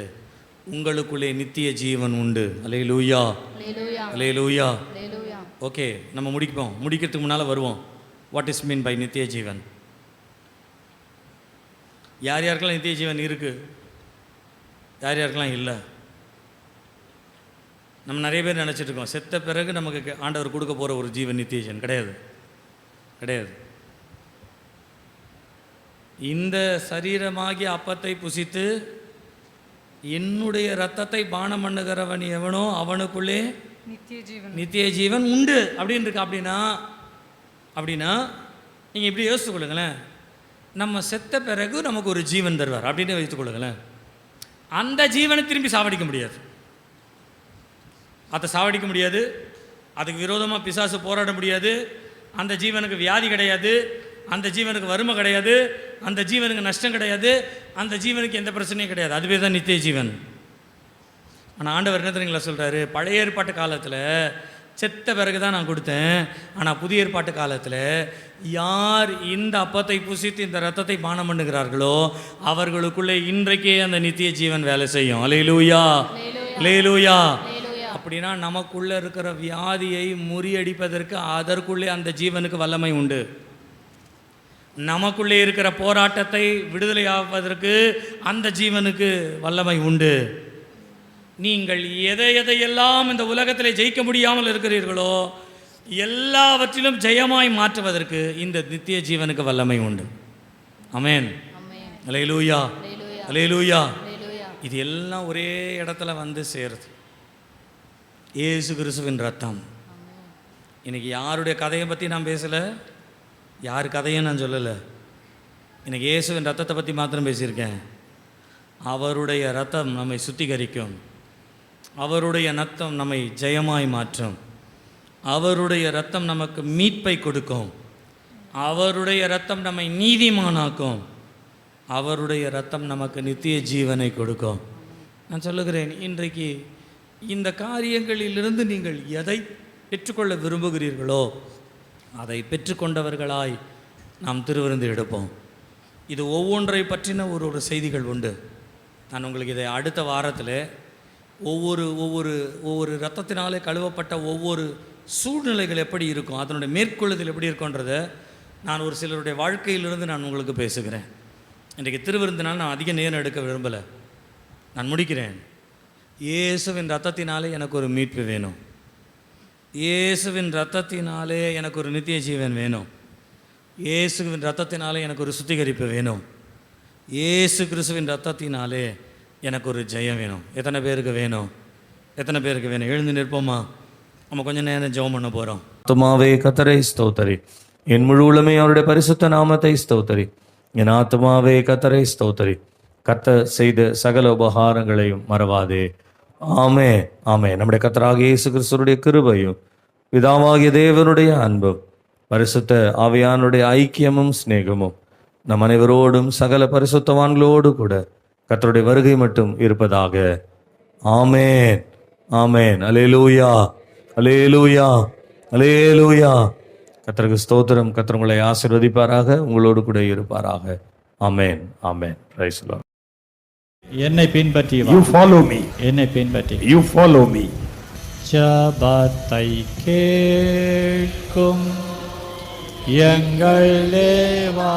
உங்களுக்குள்ளே நித்திய ஜீவன் உண்டு. அல்லேலூயா, அல்லேலூயா. ஓகே, நம்ம முடிக்கிறதுக்கு முன்னால் வருவோம். வாட் இஸ் மீன் பை நித்திய ஜீவன்? யார் யாருக்கெல்லாம் நித்திய ஜீவன் இருக்குது, யார் யாருக்கெல்லாம் இல்லை? நம்ம நிறைய பேர் நினச்சிட்டு இருக்கோம், செத்த பிறகு நமக்கு ஆண்டவர் கொடுக்க போகிற ஒரு ஜீவன் நித்திய ஜீவன் கிடையாது. இந்த சரீரமாகிய அப்பத்தை புசித்து என்னுடைய இரத்தத்தை பானம் பண்ணுகிறவன் எவனோ அவனுக்குள்ளே நித்திய ஜீவன் உண்டு அப்படின்னு இருக்கு. அப்படின்னா நீங்கள் இப்படி யோசித்து கொள்ளுங்களேன், நம்ம செத்த பிறகு நமக்கு ஒரு ஜீவன் தருவார் அப்படின்னு வைத்துக் கொள்ளுங்களேன். அந்த ஜீவனை திரும்பி சாவடிக்க முடியாது, அதை சாவடிக்க முடியாது, அதுக்கு விரோதமாக பிசாசு போராட முடியாது. அந்த ஜீவனுக்கு வியாதி கிடையாது, அந்த ஜீவனுக்கு வறுமை கிடையாது, அந்த ஜீவனுக்கு நஷ்டம் கிடையாது, அந்த ஜீவனுக்கு எந்த பிரச்சனையும் கிடையாது. அதுவே தான் நித்திய ஜீவன். ஆனால் ஆண்டவர் என்ன தெரியுங்களா சொல்கிறாரு, பழைய ஏற்பாட்டு காலத்தில் செத்த பிறகு தான் நான் கொடுத்தேன், ஆனால் புதிய ஏற்பாட்டு காலத்தில் யார் இந்த அப்பத்தை புசித்து இந்த ரத்தத்தை பானம் பண்ணுகிறார்களோ அவர்களுக்குள்ளே இன்றைக்கே அந்த நித்திய ஜீவன் வேலை செய்யும். அல்லேலூயா, அல்லேலூயா. அப்படின்னா நமக்குள்ளே இருக்கிற வியாதியை முறியடிப்பதற்கு அதற்குள்ளே அந்த ஜீவனுக்கு வல்லமை உண்டு. நமக்குள்ளே இருக்கிற போராட்டத்தை விடுதலையாவதற்கு அந்த ஜீவனுக்கு வல்லமை உண்டு. நீங்கள் எதையெல்லாம் இந்த உலகத்திலே ஜெயிக்க முடியாமல் இருக்கிறீர்களோ எல்லாவற்றிலும் ஜெயமாய் மாற்றுவதற்கு இந்த நித்திய ஜீவனுக்கு வல்லமை உண்டு. ஆமென், அல்லேலூயா, அல்லேலூயா. இது எல்லாம் ஒரே இடத்துல வந்து சேருது, இயேசு கிறிஸ்துவின் ரத்தம். இன்னைக்கு யாருடைய கதையை பற்றி நான் பேசலை, யார் கதையும் நான் சொல்லலை. இன்னைக்கு இயேசுவின் ரத்தத்தை பற்றி மாத்திரம் பேசியிருக்கேன். அவருடைய ரத்தம் நம்மை சுத்திகரிக்கும், அவருடைய ரத்தம் நம்மை ஜெயமாய் மாற்றும், அவருடைய ரத்தம் நமக்கு மீட்பை கொடுக்கும், அவருடைய ரத்தம் நம்மை நீதிமானாக்கும், அவருடைய ரத்தம் நமக்கு நித்திய ஜீவனை கொடுக்கும். நான் சொல்லுகிறேன், இன்றைக்கு இந்த காரியங்களிலிருந்து நீங்கள் எதை பெற்றுக்கொள்ள விரும்புகிறீர்களோ அதை பெற்றுக்கொண்டவர்களாய் நாம் திருவிருந்து எடுப்போம். இது ஒவ்வொன்றை பற்றின ஒரு செய்திகள் உண்டு. நான் உங்களுக்கு இதை அடுத்த வாரத்தில் ஒவ்வொரு இரத்தத்தினாலே கழுவப்பட்ட ஒவ்வொரு சூழ்நிலைகள் எப்படி இருக்கும், அதனுடைய மேற்கொள்ளுதல் எப்படி இருக்குன்றதை நான் ஒரு சிலருடைய வாழ்க்கையிலிருந்து நான் உங்களுக்கு பேசுகிறேன். இன்றைக்கு திருவிருந்தினால் நான் அதிக நேரம் எடுக்க விரும்பலை, நான் முடிக்கிறேன். இயேசுவின் ரத்தத்தினாலே எனக்கு ஒரு மீட்பு வேணும், இயேசுவின் ரத்தத்தினாலே எனக்கு ஒரு நித்திய ஜீவன் வேணும், இயேசுவின் ரத்தத்தினாலே எனக்கு ஒரு சுத்திகரிப்பு வேணும், இயேசு கிறிஸ்துவின் ரத்தத்தினாலே எனக்கு ஒரு ஜெயம் வேணும். எத்தனை பேருக்கு வேணும்? எத்தனை பேருக்கு வேணும்? எழுந்து நிற்போமா? நம்ம கொஞ்சம் நேரம் ஜெபம் பண்ண போகிறோம். ஆத்துமாவே கர்த்தரை ஸ்தோத்தரி, என் முழு உள்ளமே அவருடைய பரிசுத்த நாமத்தை ஸ்தோத்தரி. என் ஆத்துமாவே கர்த்தரை ஸ்தோத்தரி, கர்த்தர் செய்த சகல உபகாரங்களையும் மறவாதே. ஆமே, ஆமே. நம்முடைய கர்த்தராகிய இயேசு கிறிஸ்துவுடைய கிருபையும் பிதாவாகிய தேவனுடைய அன்பும் பரிசுத்த ஆவியானுடைய ஐக்கியமும் சிநேகமும் நம் அனைவரோடும் சகல பரிசுத்தவான்களோடு கூட கர்த்தருடைய வருகை மட்டும் இருப்பதாக. ஆமேன், ஆமேன். அல்லேலூயா, அல்லேலூயா, அல்லேலூயா. கர்த்தருக்கு ஸ்தோத்திரம். கர்த்தர் உங்களை ஆசீர்வதிப்பாராக, உங்களோடு கூட இருப்பாராக. ஆமேன், ஆமேன். Praise the lord. என்னை பின்பற்றி வா. You follow me. என்னை பின்பற்றி You follow me. ஜெபத்தை கேட்கும் எங்கள் தேவா.